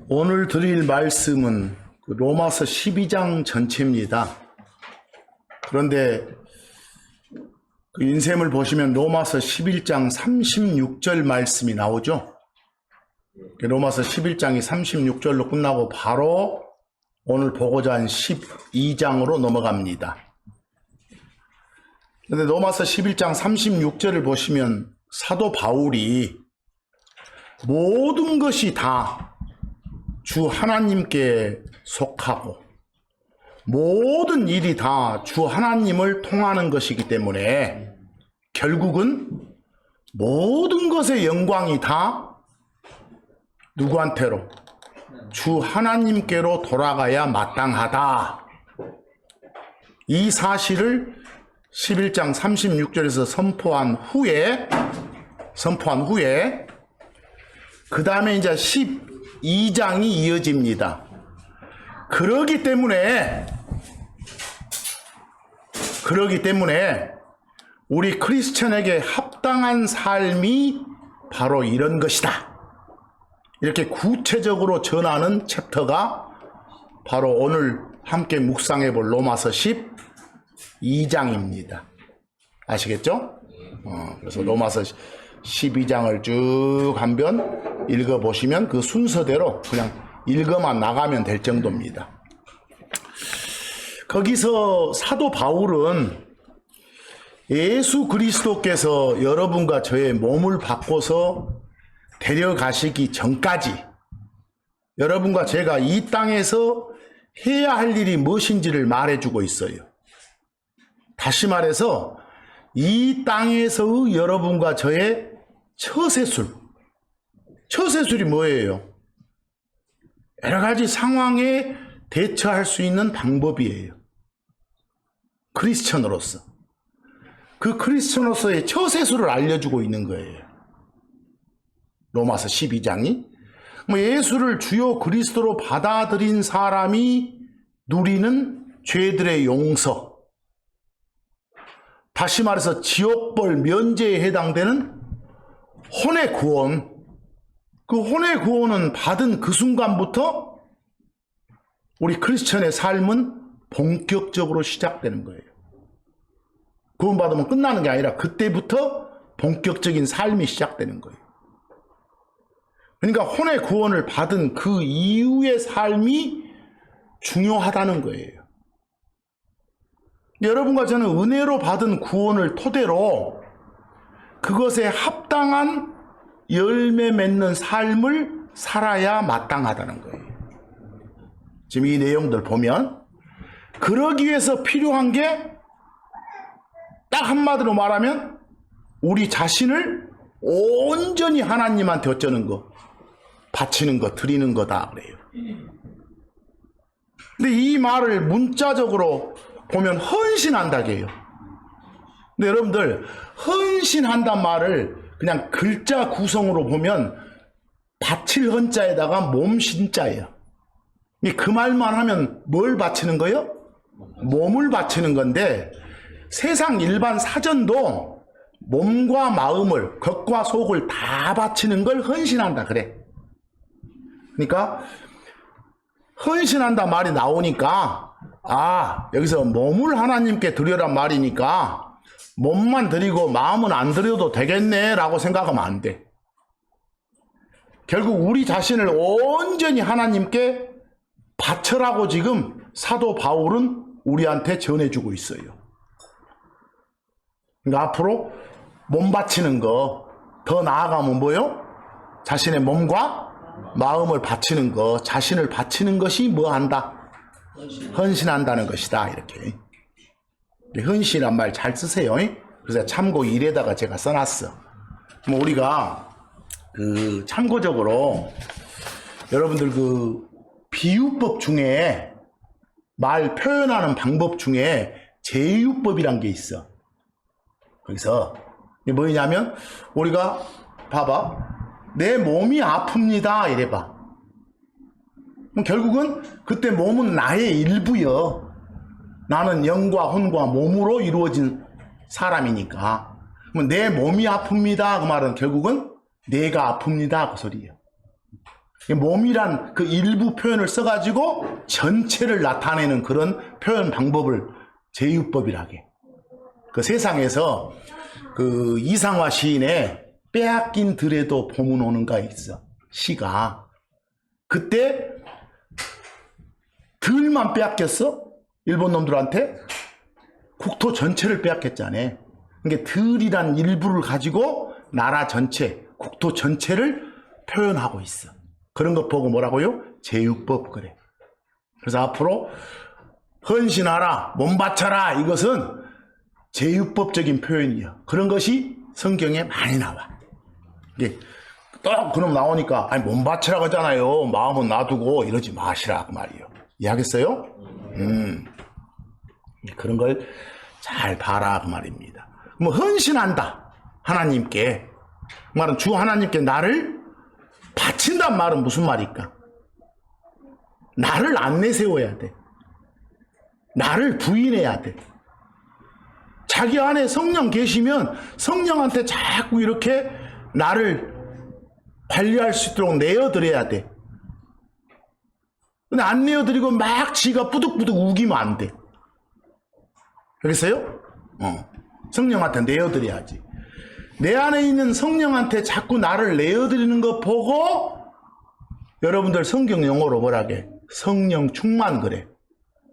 오늘 드릴 말씀은 로마서 12장 전체입니다. 그런데 그 인셈을 보시면 로마서 11장 36절 말씀이 나오죠. 로마서 11장이 36절로 끝나고 바로 오늘 보고자 한 12장으로 넘어갑니다. 그런데 로마서 11장 36절을 보시면 사도 바울이 모든 것이 다 주 하나님께 속하고 모든 일이 다 주 하나님을 통하는 것이기 때문에 결국은 모든 것의 영광이 다 누구한테로? 주 하나님께로 돌아가야 마땅하다. 이 사실을 11장 36절에서 선포한 후에 그 다음에 이제 12장이 이어집니다. 그러기 때문에 우리 크리스천에게 합당한 삶이 바로 이런 것이다. 이렇게 구체적으로 전하는 챕터가 바로 오늘 함께 묵상해 볼 로마서 12장입니다. 아시겠죠? 그래서 로마서 12장을 쭉 한번 읽어보시면 그 순서대로 그냥 읽어만 나가면 될 정도입니다. 거기서 사도 바울은 예수 그리스도께서 여러분과 저의 몸을 바꿔서 데려가시기 전까지 여러분과 제가 이 땅에서 해야 할 일이 무엇인지를 말해주고 있어요. 다시 말해서 이 땅에서 여러분과 저의 처세술이 뭐예요? 여러 가지 상황에 대처할 수 있는 방법이에요. 크리스천으로서. 그 크리스천으로서의 처세술을 알려주고 있는 거예요. 로마서 12장이. 예수를 주요 그리스도로 받아들인 사람이 누리는 죄들의 용서. 다시 말해서 지옥벌 면제에 해당되는 혼의 구원. 그 혼의 구원은 받은 그 순간부터 우리 크리스천의 삶은 본격적으로 시작되는 거예요. 구원받으면 끝나는 게 아니라 그때부터 본격적인 삶이 시작되는 거예요. 그러니까 혼의 구원을 받은 그 이후의 삶이 중요하다는 거예요. 여러분과 저는 은혜로 받은 구원을 토대로 그것에 합당한 열매 맺는 삶을 살아야 마땅하다는 거예요. 지금 이 내용들 보면 그러기 위해서 필요한 게 딱 한마디로 말하면 우리 자신을 온전히 하나님한테 어쩌는 거, 바치는 거, 드리는 거다 그래요. 근데 이 말을 문자적으로 보면 헌신한다고 해요. 근데 여러분들 헌신한단 말을 그냥 글자 구성으로 보면 바칠 헌자에다가 몸신자예요. 그 말만 하면 뭘 바치는 거예요? 몸을 바치는 건데 세상 일반 사전도 몸과 마음을, 겉과 속을 다 바치는 걸 헌신한다 그래. 그러니까 헌신한다 말이 나오니까 여기서 몸을 하나님께 드려란 말이니까 몸만 드리고 마음은 안 드려도 되겠네 라고 생각하면 안 돼. 결국 우리 자신을 온전히 하나님께 바쳐라고 지금 사도 바울은 우리한테 전해주고 있어요. 그러니까 앞으로 몸 바치는 거, 더 나아가면 뭐요? 자신의 몸과 마음을 바치는 거, 자신을 바치는 것이 뭐 한다? 헌신한다는 것이다. 이렇게. 헌신이란 말 잘 쓰세요. 그래서 참고 1에다가 제가 써놨어. 우리가 참고적으로 여러분들 비유법 중에 말 표현하는 방법 중에 제유법이란 게 있어. 거기서 뭐냐면 우리가 봐봐. 내 몸이 아픕니다. 이래봐. 그럼 결국은 그때 몸은 나의 일부여. 나는 영과 혼과 몸으로 이루어진 사람이니까. 그럼 내 몸이 아픕니다. 그 말은 결국은 내가 아픕니다. 그 소리예요. 몸이란 그 일부 표현을 써가지고 전체를 나타내는 그런 표현 방법을 제유법이라게. 그 세상에서 그 이상화 시인의 빼앗긴 들에도 봄은 오는가 있어. 시가. 그때 들만 빼앗겼어? 일본 놈들한테? 국토 전체를 빼앗겼잖아. 그러니까 들이란 일부를 가지고 나라 전체, 국토 전체를 표현하고 있어. 그런 거 보고 뭐라고요? 제육법 그래. 그래서 앞으로 헌신하라, 몸 바쳐라 이것은 제육법적인 표현이야. 그런 것이 성경에 많이 나와. 이게 딱 그럼 나오니까 아니 몸 바치라고 하잖아요. 마음은 놔두고 이러지 마시라 그 말이에요. 이해하겠어요? 그런 걸 잘 봐라 그 말입니다. 뭐 헌신한다 하나님께 그 말은 주 하나님께 나를 바친단 말은 무슨 말일까? 나를 안 내세워야 돼. 나를 부인해야 돼. 자기 안에 성령 계시면 성령한테 자꾸 이렇게 나를 관리할 수 있도록 내어드려야 돼. 근데 안 내어드리고 막 지가 뿌득뿌득 우기면 안 돼. 알겠어요? 성령한테 내어드려야지. 내 안에 있는 성령한테 자꾸 나를 내어드리는 거 보고 여러분들 성경 용어로 뭐라게? 성령 충만 그래.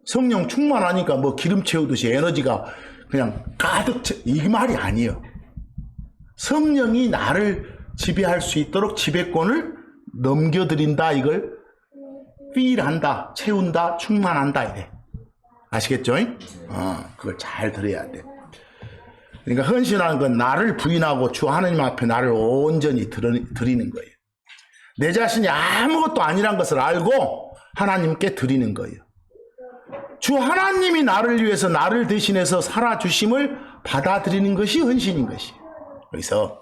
성령 충만하니까 뭐 기름 채우듯이 에너지가 그냥 가득 채, 이 말이 아니에요. 성령이 나를 지배할 수 있도록 지배권을 넘겨드린다 이걸 필한다, 채운다, 충만한다 이래. 아시겠죠? 그걸 잘 들어야 돼. 그러니까 헌신하는 건 나를 부인하고 주 하나님 앞에 나를 온전히 드리는 거예요. 내 자신이 아무것도 아니란 것을 알고 하나님께 드리는 거예요. 주 하나님이 나를 위해서 나를 대신해서 살아주심을 받아들이는 것이 헌신인 것이에요. 그래서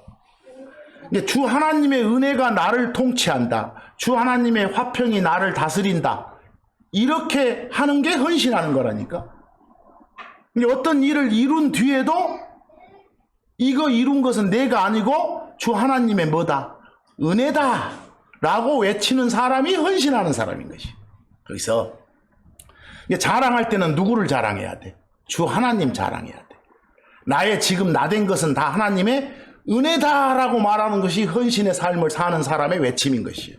주 하나님의 은혜가 나를 통치한다. 주 하나님의 화평이 나를 다스린다. 이렇게 하는 게 헌신하는 거라니까. 어떤 일을 이룬 뒤에도 이거 이룬 것은 내가 아니고 주 하나님의 뭐다? 은혜다. 라고 외치는 사람이 헌신하는 사람인 것이. 그래서 자랑할 때는 누구를 자랑해야 돼? 주 하나님 자랑해야 돼. 나의 지금 나 된 것은 다 하나님의 은혜다라고 말하는 것이 헌신의 삶을 사는 사람의 외침인 것이에요.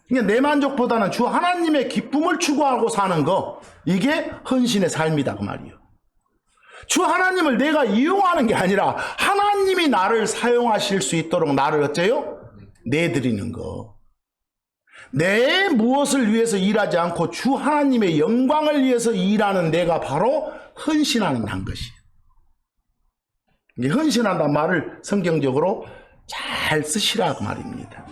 그러니까 내 만족보다는 주 하나님의 기쁨을 추구하고 사는 거, 이게 헌신의 삶이다 그 말이에요. 주 하나님을 내가 이용하는 게 아니라 하나님이 나를 사용하실 수 있도록 나를 어째요? 내드리는 거. 내 무엇을 위해서 일하지 않고 주 하나님의 영광을 위해서 일하는 내가 바로 헌신하는 한 것이에요. 헌신한다는 말을 성경적으로 잘 쓰시라 그 말입니다.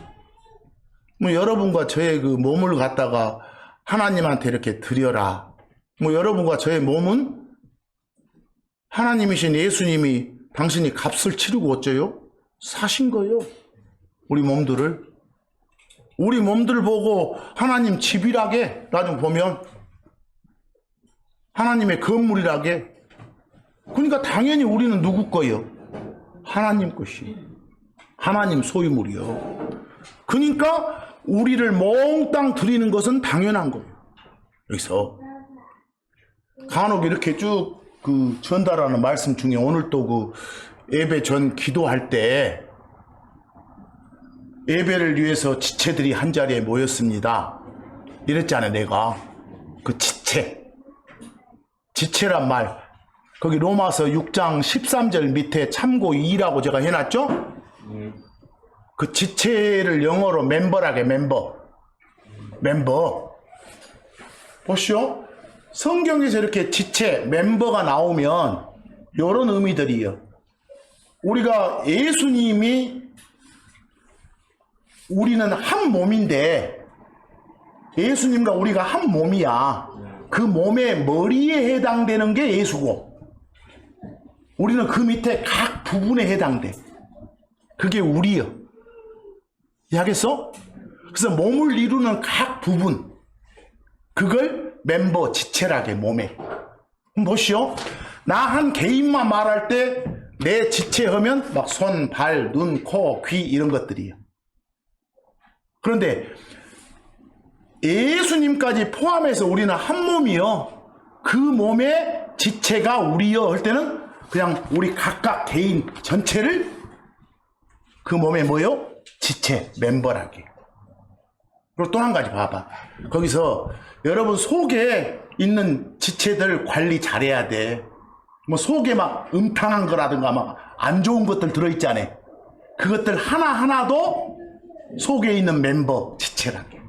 뭐 여러분과 저의 그 몸을 갖다가 하나님한테 이렇게 드려라. 뭐 여러분과 저의 몸은 하나님이신 예수님이 당신이 값을 치르고 어째요? 사신 거예요. 우리 몸들을. 우리 몸들 보고 하나님 집이라게 나중 보면 하나님의 건물이라게. 그러니까 당연히 우리는 누구 거예요? 하나님 것이. 하나님 소유물이요. 그러니까 우리를 몽땅 드리는 것은 당연한 거예요. 여기서 간혹 이렇게 쭉 그 전달하는 말씀 중에 오늘 또 그 예배 전 기도할 때 예배를 위해서 지체들이 한 자리에 모였습니다. 이랬잖아요, 내가. 그 지체. 지체란 말. 거기 로마서 6장 13절 밑에 참고 2라고 제가 해놨죠? 그 지체를 영어로 멤버라게 멤버. 보시오. 성경에서 이렇게 지체, 멤버가 나오면 이런 의미들이에요. 우리가 예수님이 우리는 한 몸인데 예수님과 우리가 한 몸이야. 그 몸의 머리에 해당되는 게 예수고 우리는 그 밑에 각 부분에 해당돼. 그게 우리요. 이해하겠어? 그래서 몸을 이루는 각 부분, 그걸 멤버 지체라게 몸에. 보시오. 나 한 개인만 말할 때 내 지체하면 막 손, 발, 눈, 코, 귀 이런 것들이에요. 그런데 예수님까지 포함해서 우리는 한 몸이요. 그 몸의 지체가 우리요 할 때는 그냥 우리 각각 개인 전체를 그 몸에 뭐요? 지체, 멤버라게. 그리고 또 한 가지 봐봐. 거기서 여러분 속에 있는 지체들 관리 잘해야 돼. 뭐 속에 막 음탕한 거라든가 막 안 좋은 것들 들어있잖아. 그것들 하나하나도 속에 있는 멤버 지체라게.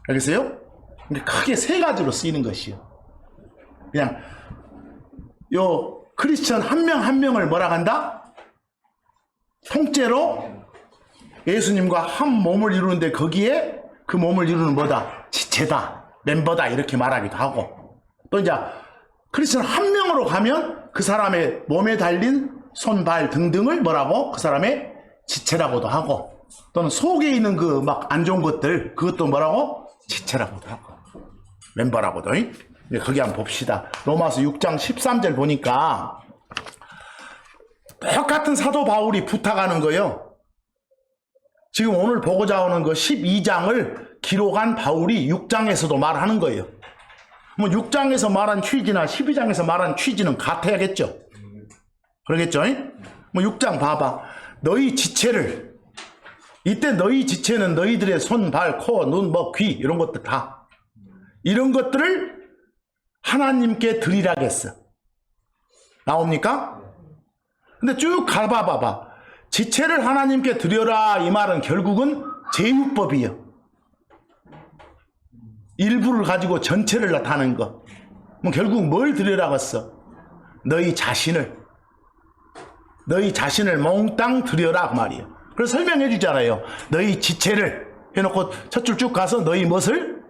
알겠어요? 크게 세 가지로 쓰이는 것이요. 그냥 요 크리스천 한 명 한 명을 뭐라 한다? 통째로 예수님과 한 몸을 이루는데 거기에 그 몸을 이루는 뭐다? 지체다, 멤버다 이렇게 말하기도 하고, 또 이제 크리스천 한 명으로 가면 그 사람의 몸에 달린 손, 발 등등을 뭐라고? 그 사람의 지체라고도 하고, 또는 속에 있는 그 막 안 좋은 것들 그것도 뭐라고? 지체라고도 하고 멤버라고도. 거기 한번 봅시다. 로마서 6장 13절 보니까 똑같은 사도 바울이 부탁하는 거예요. 지금 오늘 보고자 하는 거 12장을 기록한 바울이 6장에서도 말하는 거예요. 뭐 6장에서 말한 취지나 12장에서 말한 취지는 같아야겠죠. 그러겠죠? 뭐 6장 봐봐. 너희 지체를, 이때 너희 지체는 너희들의 손, 발, 코, 눈, 뭐 귀 이런 것들 다, 이런 것들을 하나님께 드리라겠어. 나옵니까? 근데 쭉 가봐봐. 지체를 하나님께 드려라 이 말은 결국은 제육법이요. 일부를 가지고 전체를 나타내는 거. 뭐 결국 뭘 드리라고 했어? 너희 자신을 몽땅 드려라 그 말이에요. 그래서 설명해 주잖아요. 너희 지체를 해놓고 첫 줄 쭉 가서 너희 무엇을?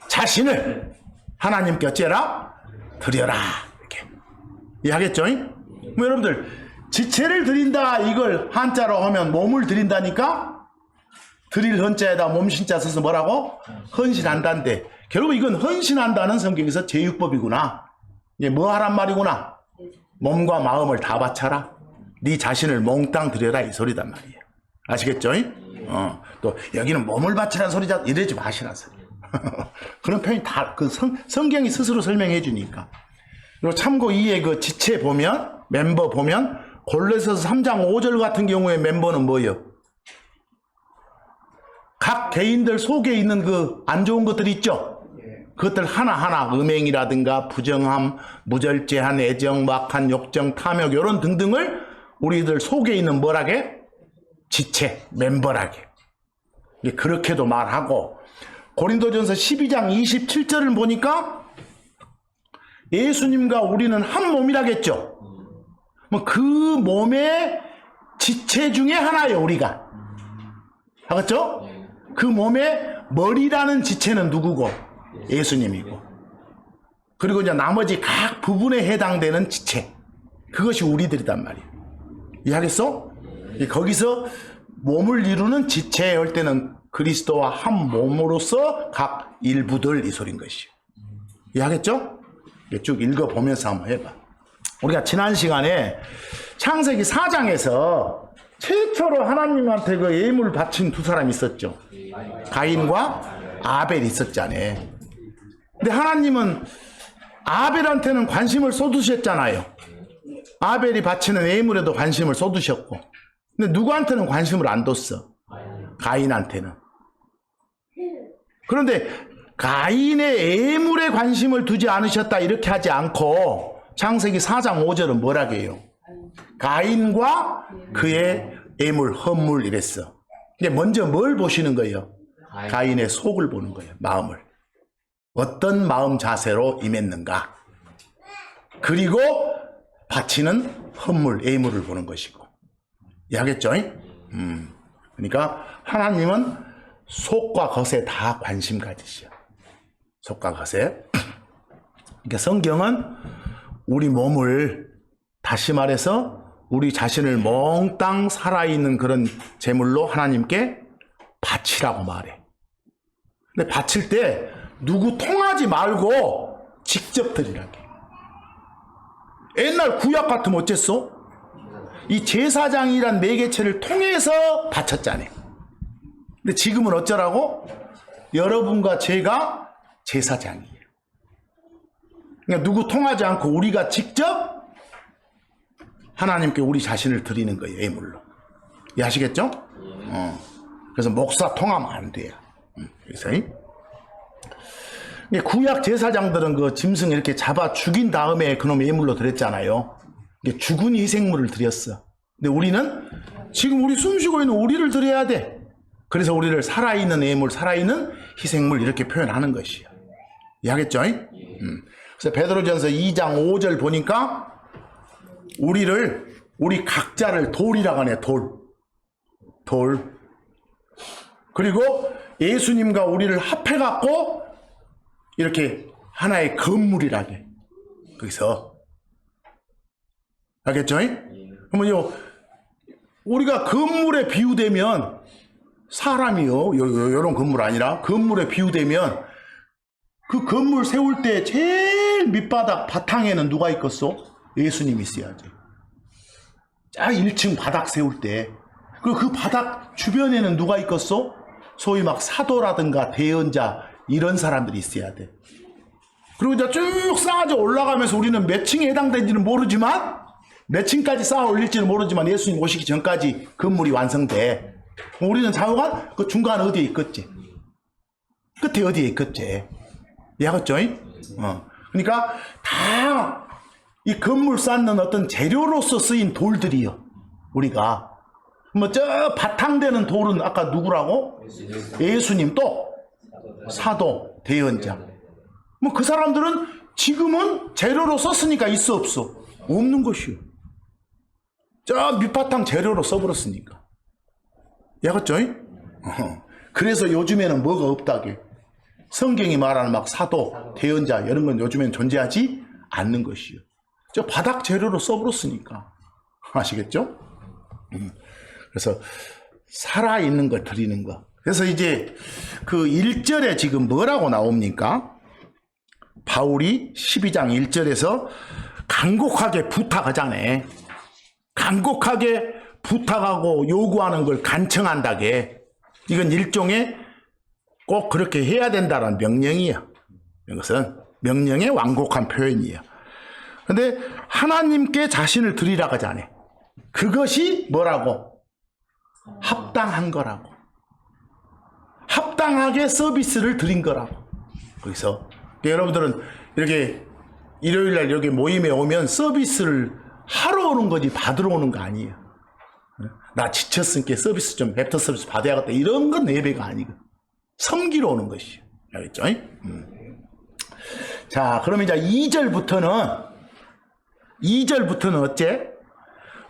자신을 하나님께 어째라? 드려라. 이렇게 이해하겠죠? 뭐 여러분들 지체를 드린다 이걸 한자로 하면 몸을 드린다니까, 드릴 헌자에다 몸신자 써서 뭐라고? 헌신한다인데, 결국 이건 헌신한다는 성경에서 제육법이구나. 이게 뭐 하란 말이구나. 몸과 마음을 다 바쳐라. 네 자신을 몽땅 드려라 이 소리단 말이에요. 아시겠죠? 또 여기는 몸을 바치라는 소리자 이러지 마시라는 소리. 그런 표현이 다 그 성경이 스스로 설명해 주니까. 그리고 참고 2의 그 지체 보면, 멤버 보면 골로새서 3장 5절 같은 경우에 멤버는 뭐예요? 각 개인들 속에 있는 그 안 좋은 것들 있죠? 그것들 하나하나 음행이라든가 부정함, 무절제한 애정, 막한 욕정, 탐욕 이런 등등을 우리들 속에 있는 뭐라게? 지체, 멤버라게. 그렇게도 말하고, 고린도전서 12장 27절을 보니까 예수님과 우리는 한 몸이라겠죠. 뭐 그 몸의 지체 중에 하나예요, 우리가. 알겠죠? 그 몸의 머리라는 지체는 누구고? 예수님이고. 그리고 이제 나머지 각 부분에 해당되는 지체, 그것이 우리들이단 말이에요. 이해하겠어? 거기서 몸을 이루는 지체 할 때는 그리스도와 한 몸으로서 각 일부들 이 소린 것이에요. 이해하겠죠? 쭉 읽어보면서 한번 해봐. 우리가 지난 시간에 창세기 4장에서 최초로 하나님한테 그 예물을 바친 두 사람이 있었죠. 가인과 아벨이 있었잖아요. 근데 하나님은 아벨한테는 관심을 쏟으셨잖아요. 아벨이 바치는 예물에도 관심을 쏟으셨고, 근데 누구한테는 관심을 안 뒀어? 가인한테는. 그런데 가인의 예물에 관심을 두지 않으셨다 이렇게 하지 않고 창세기 4장 5절은 뭐라고 해요? 가인과 그의 예물, 헌물 이랬어. 근데 먼저 뭘 보시는 거예요? 가인의 속을 보는 거예요. 마음을. 어떤 마음 자세로 임했는가. 그리고 바치는 헌물, 예물을 보는 것이고. 이해하겠죠? 그러니까 하나님은 속과 겉에 다 관심 가지시오. 속과 겉에. 그러니까 성경은 우리 몸을, 다시 말해서 우리 자신을 몽땅 살아있는 그런 제물로 하나님께 바치라고 말해. 근데 바칠 때 누구 통하지 말고 직접 드리라게. 옛날 구약 같으면 어쨌어? 이 제사장이란 매개체를 통해서 바쳤잖아요. 근데 지금은 어쩌라고? 여러분과 제가 제사장이에요. 그러니까 누구 통하지 않고 우리가 직접 하나님께 우리 자신을 드리는 거예요. 예물로. 이해하시겠죠? 그래서 목사 통하면 안 돼요. 그래서 구약 제사장들은 그 짐승 이렇게 잡아 죽인 다음에 그놈의 예물로 드렸잖아요. 죽은 희생물을 드렸어. 근데 우리는 지금 우리 숨쉬고 있는 우리를 드려야 돼. 그래서 우리를 살아있는 예물, 살아있는 희생물 이렇게 표현하는 것이에요. 이해하겠죠? 그래서 베드로전서 2장 5절 보니까 우리 각자를 돌이라고 하네. 돌. 그리고 예수님과 우리를 합해갖고 이렇게 하나의 건물이라게. 거기서 알겠죠? 그러면요, 우리가 건물에 비유되면 사람이요, 이런 건물 아니라 건물에 비유되면 그 건물 세울 때 제일 밑바닥 바탕에는 누가 있겠어? 예수님이 있어야지. 자, 1층 바닥 세울 때 그 바닥 주변에는 누가 있겠어? 소위 막 사도라든가 대언자 이런 사람들이 있어야 돼. 그리고 이제 쭉 쌓아져 올라가면서 우리는 몇 층에 해당되는지는 모르지만 몇 층까지 쌓아 올릴지는 모르지만 예수님 오시기 전까지 건물이 완성돼. 우리는 좌우간 그 중간 어디에 있겠지? 끝에 어디에 있겠지? 이해하겠죠? 그러니까 다 이 건물 쌓는 어떤 재료로서 쓰인 돌들이요. 우리가 뭐 저 바탕되는 돌은 아까 누구라고? 예수님, 또 사도, 대언자. 뭐 그 사람들은 지금은 재료로 썼으니까 있어 없어? 없는 것이요. 저 밑바탕 재료로 써버렸으니까. 이해하겠죠? 그래서 요즘에는 뭐가 없다게. 성경이 말하는 막 사도, 대언자 이런 건 요즘엔 존재하지 않는 것이요. 저 바닥 재료로 써버렸으니까. 아시겠죠? 그래서 살아있는 걸 드리는 거. 그래서 이제 그 1절에 지금 뭐라고 나옵니까? 바울이 12장 1절에서 간곡하게 부탁하잖아요. 간곡하게 부탁하고 요구하는 걸 간청한다게. 이건 일종의 꼭 그렇게 해야 된다는 명령이에요. 이것은 명령의 완곡한 표현이에요. 근데 하나님께 자신을 드리라고 하잖아요. 그것이 뭐라고? 합당한 거라고. 합당하게 서비스를 드린 거라고. 거기서 여러분들은 이렇게 일요일날 여기 모임에 오면 서비스를 하러 오는 거지 받으러 오는 거 아니에요. 나 지쳤으니까 서비스 좀 애프터 서비스 받아야겠다 이런 건 예배가 아니고 섬기러 오는 것이에요. 알겠죠? 자, 그럼 이제 2절부터는 어째?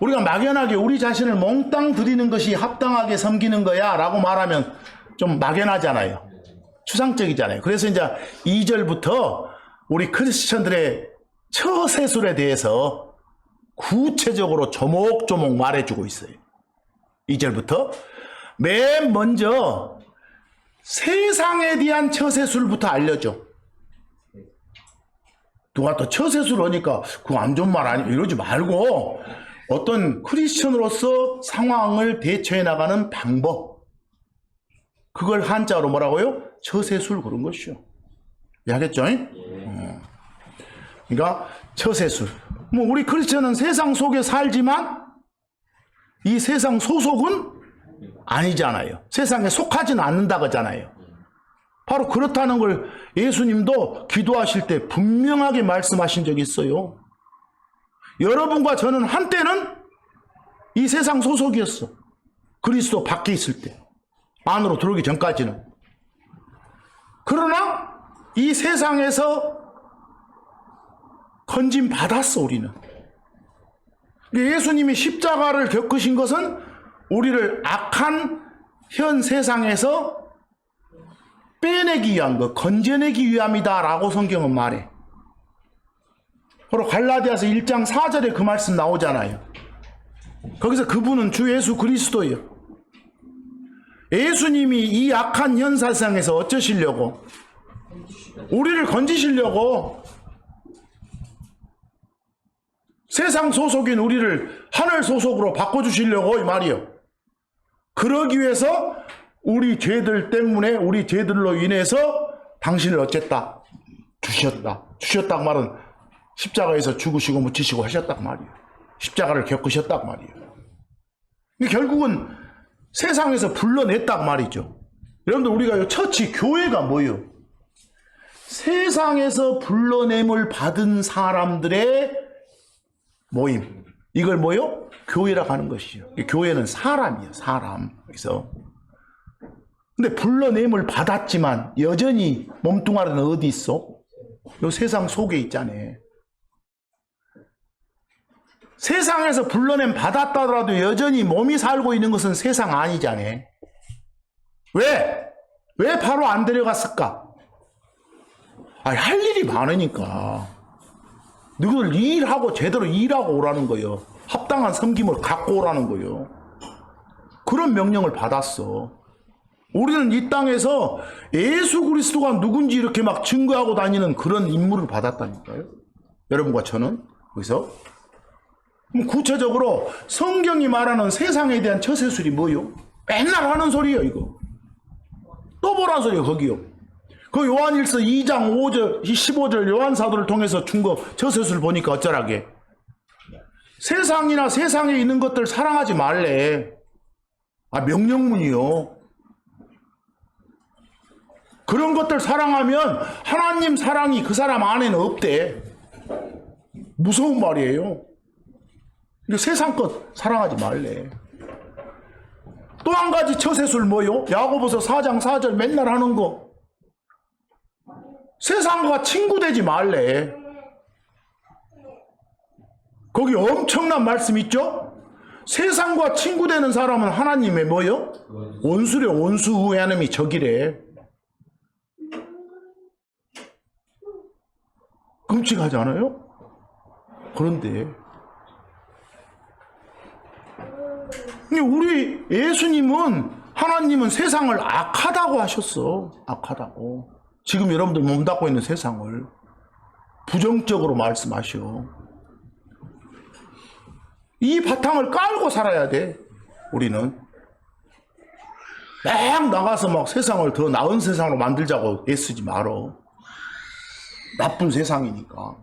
우리가 막연하게 우리 자신을 몽땅 드리는 것이 합당하게 섬기는 거야 라고 말하면 좀 막연하잖아요. 추상적이잖아요. 그래서 이제 2절부터 우리 크리스천들의 처세술에 대해서 구체적으로 조목조목 말해주고 있어요. 2절부터 맨 먼저 세상에 대한 처세술부터 알려줘. 누가 또 처세술 하니까 그거 안 좋은 말 아니야 이러지 말고 어떤 크리스천으로서 상황을 대처해 나가는 방법, 그걸 한자로 뭐라고요? 처세술 그런 것이요. 이해하겠죠? 그러니까 처세술. 뭐 우리 크리스천은 세상 속에 살지만 이 세상 소속은 아니잖아요. 세상에 속하지는 않는다고 하잖아요. 바로 그렇다는 걸 예수님도 기도하실 때 분명하게 말씀하신 적이 있어요. 여러분과 저는 한때는 이 세상 소속이었어. 그리스도 밖에 있을 때. 안으로 들어오기 전까지는. 그러나 이 세상에서 건진 받았어, 우리는. 예수님이 십자가를 겪으신 것은 우리를 악한 현 세상에서 빼내기 위한 것, 건져내기 위함이다 라고 성경은 말해. 바로 갈라디아서 1장 4절에 그 말씀 나오잖아요. 거기서 그분은 주 예수 그리스도예요. 예수님이 이 악한 현 세상에서 어쩌시려고? 우리를 건지시려고. 세상 소속인 우리를 하늘 소속으로 바꿔주시려고 이 말이요. 그러기 위해서 우리 죄들 때문에 우리 죄들로 인해서 당신을 어쨌다? 주셨다. 주셨다고 말은 십자가에서 죽으시고 묻히시고 하셨단 말이에요. 십자가를 겪으셨단 말이에요. 결국은 세상에서 불러냈단 말이죠. 여러분들 우리가 처치 교회가 뭐예요? 세상에서 불러냄을 받은 사람들의 모임. 이걸 뭐요? 교회라고 하는 것이죠. 교회는 사람이에요. 사람. 그래서 근데 불러냄을 받았지만 여전히 몸뚱아리는 어디 있어? 요 세상 속에 있잖아요. 세상에서 불러냄 받았다더라도 여전히 몸이 살고 있는 것은 세상 아니잖아요. 왜? 왜 바로 안 데려갔을까? 할 일이 많으니까. 너희들 일하고 제대로 일하고 오라는 거예요. 합당한 섬김을 갖고 오라는 거예요. 그런 명령을 받았어. 우리는 이 땅에서 예수 그리스도가 누군지 이렇게 막 증거하고 다니는 그런 임무를 받았다니까요. 여러분과 저는. 그래서 구체적으로 성경이 말하는 세상에 대한 처세술이 뭐요? 맨날 하는 소리예요, 이거. 또 보란 소리예요, 거기요. 그 요한일서 2장 5절, 15절 요한사도를 통해서 준 거 처세술 보니까 어쩌라게. 세상이나 세상에 있는 것들 사랑하지 말래. 명령문이요. 그런 것들 사랑하면 하나님 사랑이 그 사람 안에는 없대. 무서운 말이에요. 세상 것 사랑하지 말래. 또 한 가지 처세술 뭐요? 야고보서 4장 4절 맨날 하는 거. 세상과 친구 되지 말래. 거기 엄청난 말씀 있죠? 세상과 친구 되는 사람은 하나님의 뭐요? 원수래. 원수 하나님이 적이래. 끔찍하지 않아요? 그런데 우리 예수님은 하나님은 세상을 악하다고 하셨어. 악하다고. 지금 여러분들 몸담고 있는 세상을 부정적으로 말씀하셔. 이 바탕을 깔고 살아야 돼. 우리는 막 나가서 막 세상을 더 나은 세상으로 만들자고 애쓰지 말어. 나쁜 세상이니까.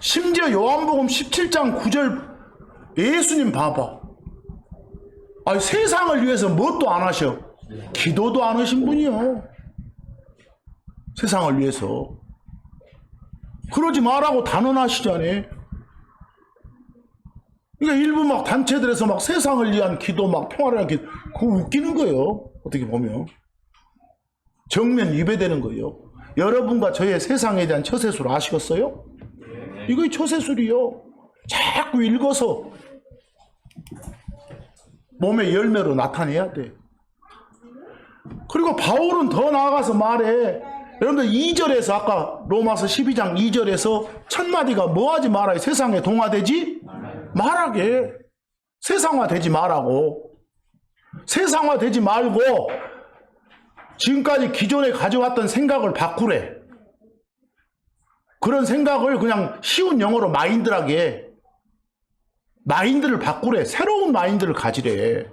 심지어 요한복음 17장 9절 예수님 봐봐. 세상을 위해서 뭣도 안 하셔. 기도도 안 하신 분이요. 세상을 위해서. 그러지 말라고 단언하시잖아요. 그러니까 일부 막 단체들에서 막 세상을 위한 기도, 막 평화를 위한 기도, 그거 웃기는 거예요. 어떻게 보면. 정면 위배되는 거예요. 여러분과 저의 세상에 대한 처세술 아시겠어요? 이거 처세술이요. 자꾸 읽어서 몸의 열매로 나타내야 돼. 그리고 바울은 더 나아가서 말해. 여러분들 2절에서 아까 로마서 12장 2절에서 첫 마디가 뭐 하지 말아요? 세상에 동화되지 말하게. 세상화되지 말라고. 세상화되지 말고 지금까지 기존에 가져왔던 생각을 바꾸래. 그런 생각을 그냥 쉬운 영어로 마인드라게. 마인드를 바꾸래. 새로운 마인드를 가지래.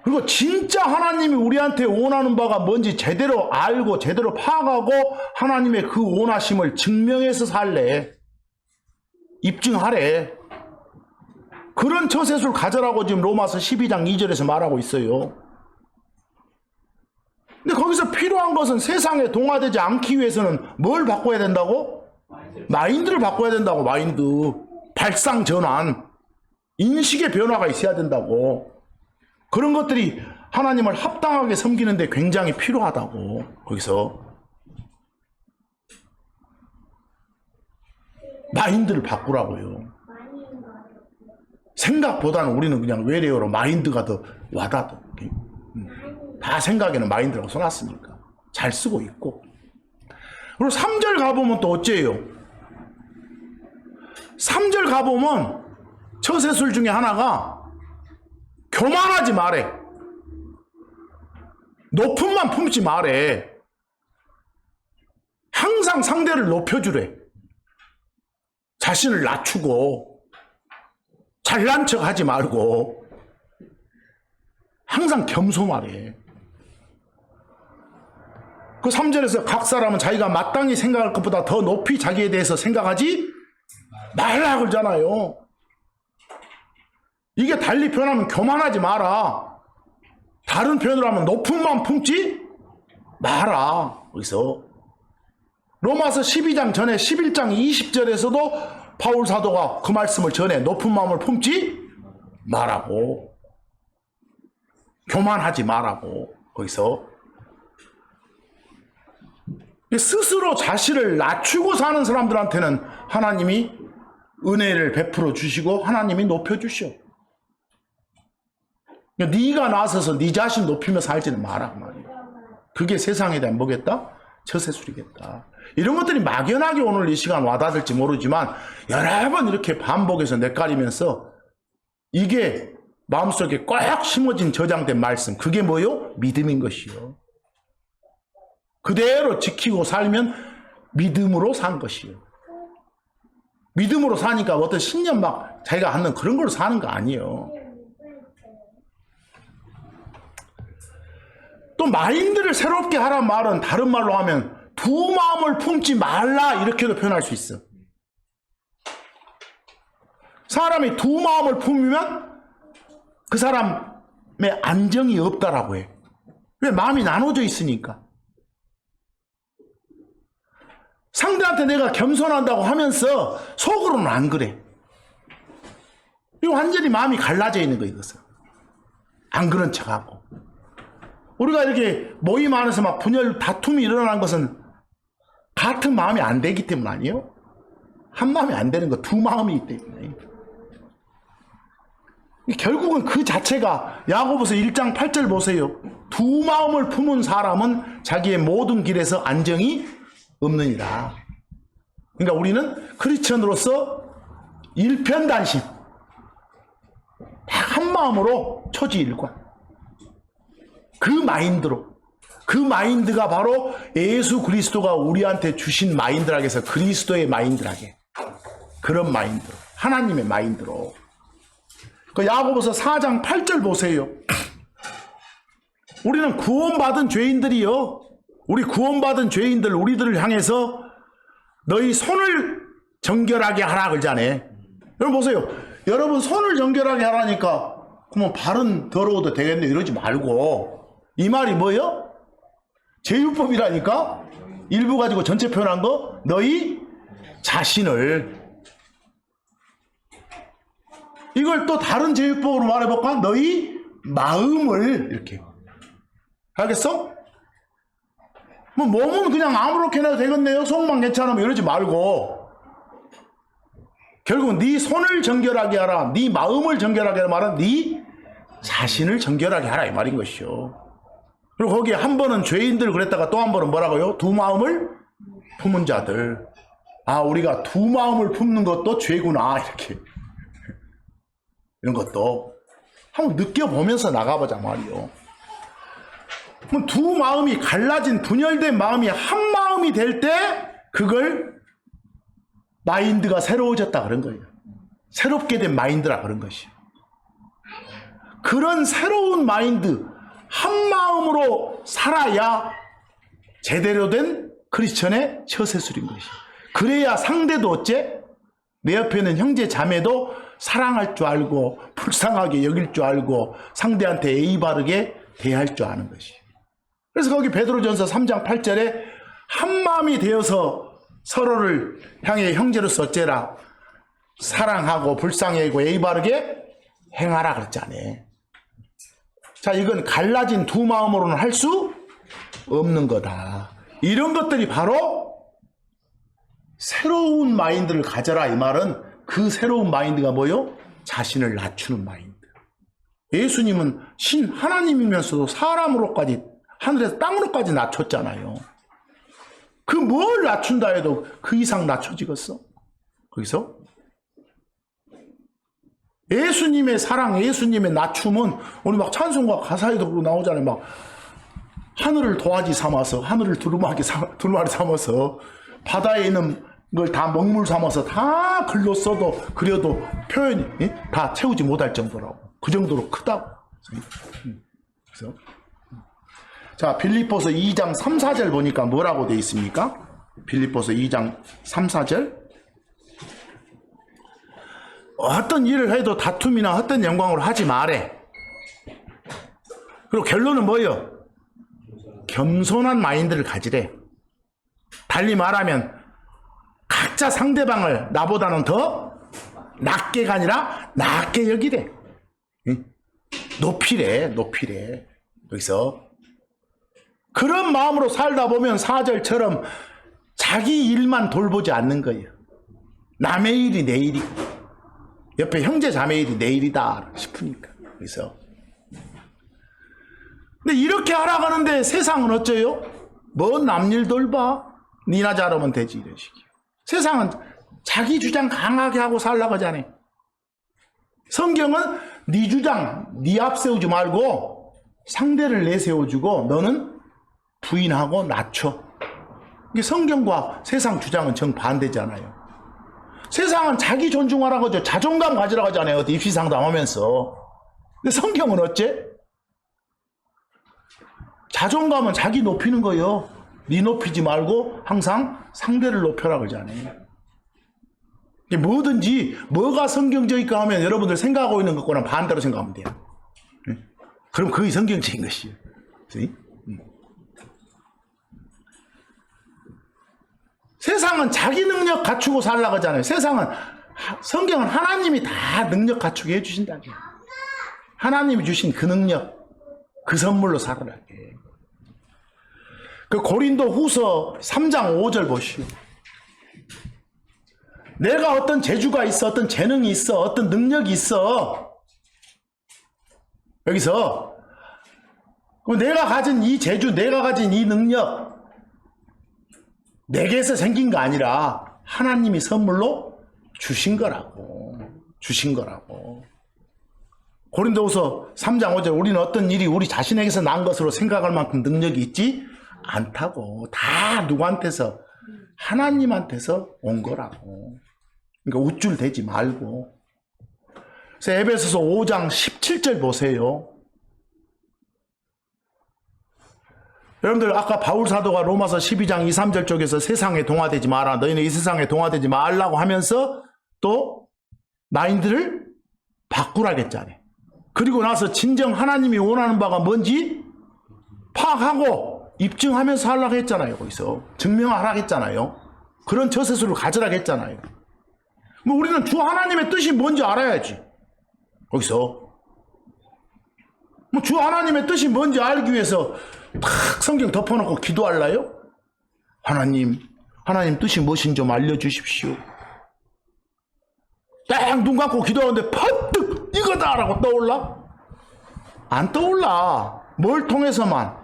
그리고 진짜 하나님이 우리한테 원하는 바가 뭔지 제대로 알고 제대로 파악하고 하나님의 그 원하심을 증명해서 살래. 입증하래. 그런 처세술 가져라고 지금 로마서 12장 2절에서 말하고 있어요. 근데 거기서 필요한 것은 세상에 동화되지 않기 위해서는 뭘 바꿔야 된다고? 마인드를 바꿔야 된다고. 마인드. 발상 전환. 인식의 변화가 있어야 된다고. 그런 것들이 하나님을 합당하게 섬기는데 굉장히 필요하다고. 거기서 마인드를 바꾸라고요. 생각보다는 우리는 그냥 외래어로 마인드가 더 와닿아. 다 생각에는 마인드라고 써놨으니까 잘 쓰고 있고. 그리고 3절 가보면 또 어째요? 3절 가보면 처세술 중에 하나가 교만하지 말해. 높음만 품지 말해. 항상 상대를 높여주래. 자신을 낮추고 잘난 척 하지 말고 항상 겸손하래. 그 3절에서 각 사람은 자기가 마땅히 생각할 것보다 더 높이 자기에 대해서 생각하지 말라 그러잖아요. 이게 달리 표현하면 교만하지 마라. 다른 표현으로 하면 높은 마음 품지 마라. 그래서 로마서 12장 전에 11장 20절에서도 바울 사도가 그 말씀을 전해 높은 마음을 품지 말라고. 교만하지 말라고. 거기서 스스로 자신을 낮추고 사는 사람들한테는 하나님이 은혜를 베풀어 주시고 하나님이 높여 주시오. 네가 나서서 네 자신 높이며 살지는 마라 말이야. 그게 세상에 대한 뭐겠다? 처세술이겠다. 이런 것들이 막연하게 오늘 이 시간 와닿을지 모르지만 여러 번 이렇게 반복해서 뇌까리면서 이게 마음속에 꼭 심어진 저장된 말씀, 그게 뭐요? 믿음인 것이요. 그대로 지키고 살면 믿음으로 산 것이요. 믿음으로 사니까 어떤 신념 막 자기가 하는 그런 걸로 사는 거 아니에요. 또 마인드를 새롭게 하란 말은 다른 말로 하면 두 마음을 품지 말라 이렇게도 표현할 수 있어. 사람이 두 마음을 품으면 그 사람의 안정이 없다라고 해. 왜? 마음이 나눠져 있으니까. 상대한테 내가 겸손한다고 하면서 속으로는 안 그래. 이거 완전히 마음이 갈라져 있는 거 이것은. 안 그런 척하고. 우리가 이렇게 모임 안에서 막 분열 다툼이 일어나는 것은 같은 마음이 안 되기 때문 아니에요? 한 마음이 안 되는 거 두 마음이기 때문에. 결국은 그 자체가 야고보서 1장 8절 보세요. 두 마음을 품은 사람은 자기의 모든 길에서 안정이 없느니라. 그러니까 우리는 크리스천으로서 일편단심, 딱 한 마음으로 초지일관, 그 마인드로, 그 마인드가 바로 예수 그리스도가 우리한테 주신 마인드라고 해서 그리스도의 마인드라게, 그런 마인드로, 하나님의 마인드로. 그 야고보서 4장 8절 보세요. 우리는 구원받은 죄인들이요, 우리 구원받은 죄인들, 우리들을 향해서 너희 손을 정결하게 하라 그러잖아요. 여러분 보세요. 여러분 손을 정결하게 하라니까 그러면 발은 더러워도 되겠네 이러지 말고, 이 말이 뭐예요? 제율법이라니까. 일부 가지고 전체 표현한 거, 너희 자신을. 이걸 또 다른 제율법으로 말해볼까? 너희 마음을. 이렇게 알겠어? 뭐 몸은 그냥 아무렇게나 되겠네요. 속만 괜찮으면 이러지 말고, 결국은 네 손을 정결하게 하라, 네 마음을 정결하게 하라 말은 네 자신을 정결하게 하라 이 말인 것이요. 그리고 거기에 한 번은 죄인들 그랬다가 또 한 번은 뭐라고요? 두 마음을 품은 자들. 아, 우리가 두 마음을 품는 것도 죄구나, 이렇게. 이런 것도 한번 느껴보면서 나가보자 말이요. 그럼 두 마음이 갈라진 분열된 마음이 한 마음이 될 때 그걸 마인드가 새로워졌다 그런 거예요. 새롭게 된 마인드라 그런 것이요. 그런 새로운 마인드, 한 마음으로 살아야 제대로 된 크리스천의 처세술인 것이요. 그래야 상대도 어째? 내 옆에 있는 형제 자매도 사랑할 줄 알고 불쌍하게 여길 줄 알고 상대한테 예의 바르게 대할 줄 아는 것이요. 그래서 거기 베드로전서 3장 8절에 한 마음이 되어서 서로를 향해 형제로서 어째라 사랑하고 불쌍히 여기고 예의 바르게 행하라 그랬잖아요. 자, 이건 갈라진 두 마음으로는 할 수 없는 거다. 이런 것들이 바로 새로운 마인드를 가져라 이 말은, 그 새로운 마인드가 뭐요? 자신을 낮추는 마인드. 예수님은 신 하나님이면서도 사람으로까지, 하늘에서 땅으로까지 낮췄잖아요. 그 뭘 낮춘다 해도 그 이상 낮춰지겠어? 거기서 예수님의 사랑, 예수님의 낮춤은 우리 막 찬송가 가사에도 나오잖아요. 막 하늘을 도화지 삼아서, 하늘을 두루마리 삼아서, 바다에 있는 걸 다 먹물 삼아서 다 글로 써도 그려도 표현이 다 채우지 못할 정도라고. 그 정도로 크다고. 그래서 자, 빌립보서 2장 3, 4절 보니까 뭐라고 되어 있습니까? 빌립보서 2장 3, 4절. 어떤 일을 해도 다툼이나 헛된 영광으로 하지 마래. 그리고 결론은 뭐예요? 겸손한 마인드를 가지래. 달리 말하면 각자 상대방을 나보다는 더 낮게가 아니라 낮게 여기래. 높이래. 여기서 그런 마음으로 살다 보면 4절처럼 자기 일만 돌보지 않는 거예요. 남의 일이 내 일이고 옆에 형제 자매 일이 내 일이다 싶으니까. 그래서 근데 이렇게 하라가는데 세상은 어째요? 뭐 남일 돌봐? 니나 잘하면 되지 이런 식이에요. 세상은 자기 주장 강하게 하고 살라고 하잖아요. 성경은 네 주장 네 앞세우지 말고 상대를 내세워주고 너는 부인하고 낮춰. 이게 성경과 세상 주장은 정반대잖아요. 세상은 자기 존중하라고 하죠. 자존감 가지라고 하잖아요. 어디 입시상담하면서. 근데 성경은 어째? 자존감은 자기 높이는 거예요. 네 높이지 말고 항상 상대를 높여라 그러잖아요. 뭐든지 뭐가 성경적일까 하면 여러분들 생각하고 있는 것과는 반대로 생각하면 돼요. 그럼 그게 성경적인 것이에요. 세상은 자기 능력 갖추고 살라고 하잖아요. 성경은 하나님이 다 능력 갖추게 해주신다고. 하나님이 주신 그 능력, 그 선물로 살아라게. 그 고린도 후서 3장 5절 보시오. 내가 어떤 재주가 있어, 어떤 재능이 있어, 어떤 능력이 있어. 여기서 내가 가진 이 재주, 내가 가진 이 능력 내게서 생긴 거 아니라 하나님이 선물로 주신 거라고. 고린도후서 3장 5절 우리는 어떤 일이 우리 자신에게서 난 것으로 생각할 만큼 능력이 있지 않다고. 다 누구한테서? 하나님한테서 온 거라고. 그러니까 우쭐대지 말고. 그래서 에베소서 5장 17절 보세요. 여러분들 아까 바울 사도가 로마서 12장 2, 3절 쪽에서 세상에 동화되지 마라. 너희는 이 세상에 동화되지 말라고 하면서 또 마인드를 바꾸라겠잖아요. 그리고 나서 진정 하나님이 원하는 바가 뭔지 파악하고 입증하면서 하려고 했잖아요. 거기서 증명하라고 했잖아요. 그런 처세술을 가지라고 했잖아요. 뭐 우리는 주 하나님의 뜻이 뭔지 알아야지. 거기서 뭐 주 하나님의 뜻이 뭔지 알기 위해서 탁 성경 덮어놓고 기도할라요? 하나님 뜻이 무엇인지 좀 알려주십시오. 딱 눈 감고 기도하는데 퍼뜩 이거다라고 떠올라? 안 떠올라. 뭘 통해서만?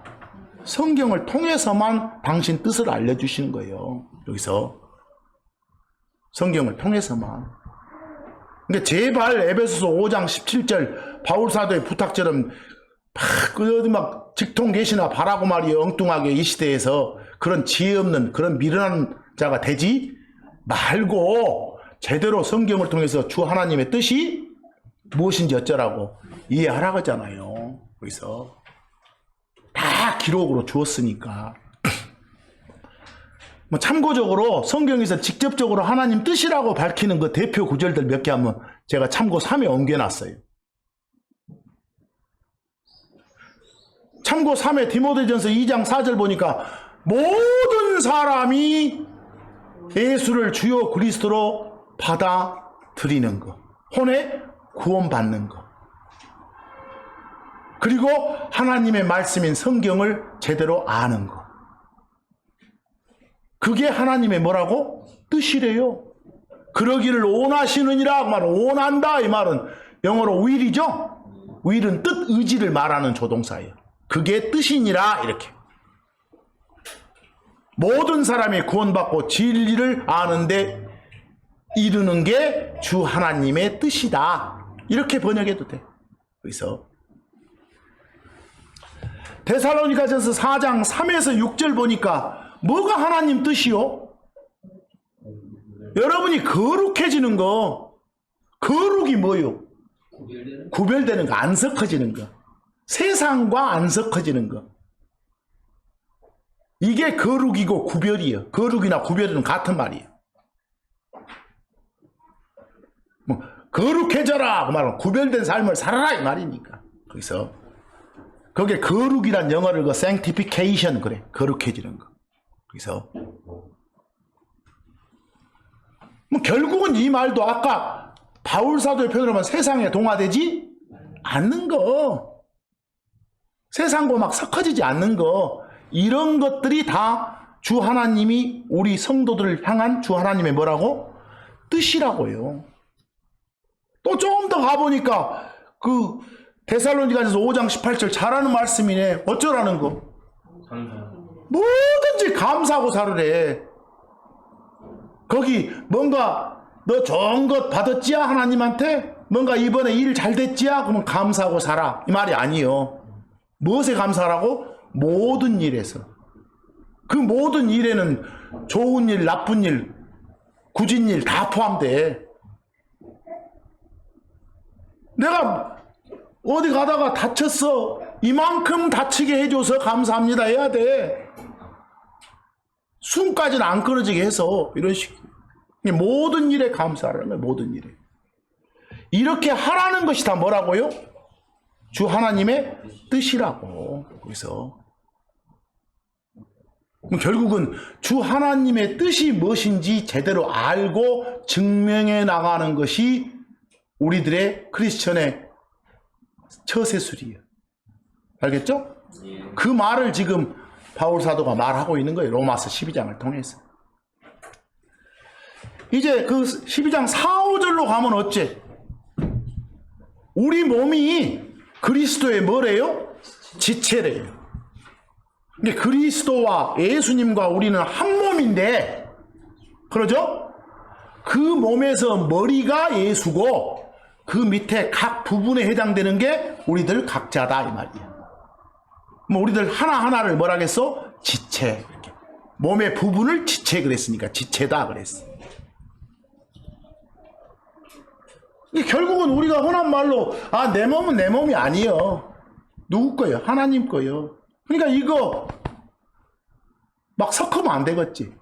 성경을 통해서만 당신 뜻을 알려주시는 거예요. 여기서 성경을 통해서만. 그러니까 제발 에베소서 5장 17절 바울사도의 부탁처럼 막 직통 계시나 바라고 말이에요. 엉뚱하게 이 시대에서 그런 지혜 없는 그런 미련한 자가 되지 말고 제대로 성경을 통해서 주 하나님의 뜻이 무엇인지 어쩌라고 이해하라고 하잖아요. 그래서 다 기록으로 주었으니까. 뭐 참고적으로 성경에서 직접적으로 하나님 뜻이라고 밝히는 그 대표 구절들 몇 개 하면 제가 참고 3에 옮겨놨어요. 참고 3회 디모데전서 2장 4절 보니까 모든 사람이 예수를 주요 그리스도로 받아들이는 것, 혼에 구원받는 것, 그리고 하나님의 말씀인 성경을 제대로 아는 것. 그게 하나님의 뭐라고? 뜻이래요. 그러기를 원하시느니라 그 말은 원한다 이 말은 영어로 will이죠. will은 뜻, 의지를 말하는 조동사예요. 그게 뜻이니라 이렇게. 모든 사람이 구원받고 진리를 아는데 이르는 게 주 하나님의 뜻이다. 이렇게 번역해도 돼. 그래서 데살로니가전서 4장 3에서 6절 보니까 뭐가 하나님 뜻이요? 여러분이 거룩해지는 거. 거룩이 뭐요? 구별되는 거, 안석해지는 거. 세상과 안 섞어지는 거. 이게 거룩이고 구별이에요. 거룩이나 구별은 같은 말이에요. 뭐 거룩해져라 그 말은 구별된 삶을 살아라 이 말이니까. 그래서 거기에 거룩이란 영어를 그 sanctification 그래. 거룩해지는 거. 그래서 뭐 결국은 이 말도 아까 바울 사도의 표현으로 보면 세상에 동화되지 않는 거, 세상과 막 섞어지지 않는 거, 이런 것들이 다 주 하나님이 우리 성도들을 향한 주 하나님의 뭐라고? 뜻이라고요. 또 조금 더 가보니까 그 데살로니가서 5장 18절 잘하는 말씀이네. 어쩌라는 거? 뭐든지 감사하고 살으래. 거기 뭔가 너 좋은 것 받았지야 하나님한테? 뭔가 이번에 일 잘 됐지야? 그러면 감사하고 살아. 이 말이 아니요. 무엇에 감사하라고? 모든 일에서. 그 모든 일에는 좋은 일, 나쁜 일, 굳은 일 다 포함돼. 내가 어디 가다가 다쳤어. 이만큼 다치게 해줘서 감사합니다 해야 돼. 숨까지는 안 끊어지게 해서 이런 식. 모든 일에 감사하라는 거예요. 모든 일에. 이렇게 하라는 것이 다 뭐라고요? 주 하나님의 뜻이라고. 그래서 결국은 주 하나님의 뜻이 무엇인지 제대로 알고 증명해 나가는 것이 우리들의 크리스천의 처세술이에요. 알겠죠? 그 말을 지금 바울 사도가 말하고 있는 거예요. 로마서 12장을 통해서. 이제 그 12장 4, 5절로 가면 어째? 우리 몸이 그리스도의 뭐래요? 지체래요. 근데 그리스도와 예수님과 우리는 한 몸인데, 그러죠? 그 몸에서 머리가 예수고 그 밑에 각 부분에 해당되는 게 우리들 각자다 이 말이에요. 뭐 우리들 하나하나를 뭐라겠어? 지체. 이렇게. 몸의 부분을 지체 그랬으니까 지체다 그랬어. 결국은 우리가 흔한 말로 내 몸은 내 몸이 아니요. 누구 거요? 하나님 거요. 그러니까 이거 막 섞으면 안 되겠지.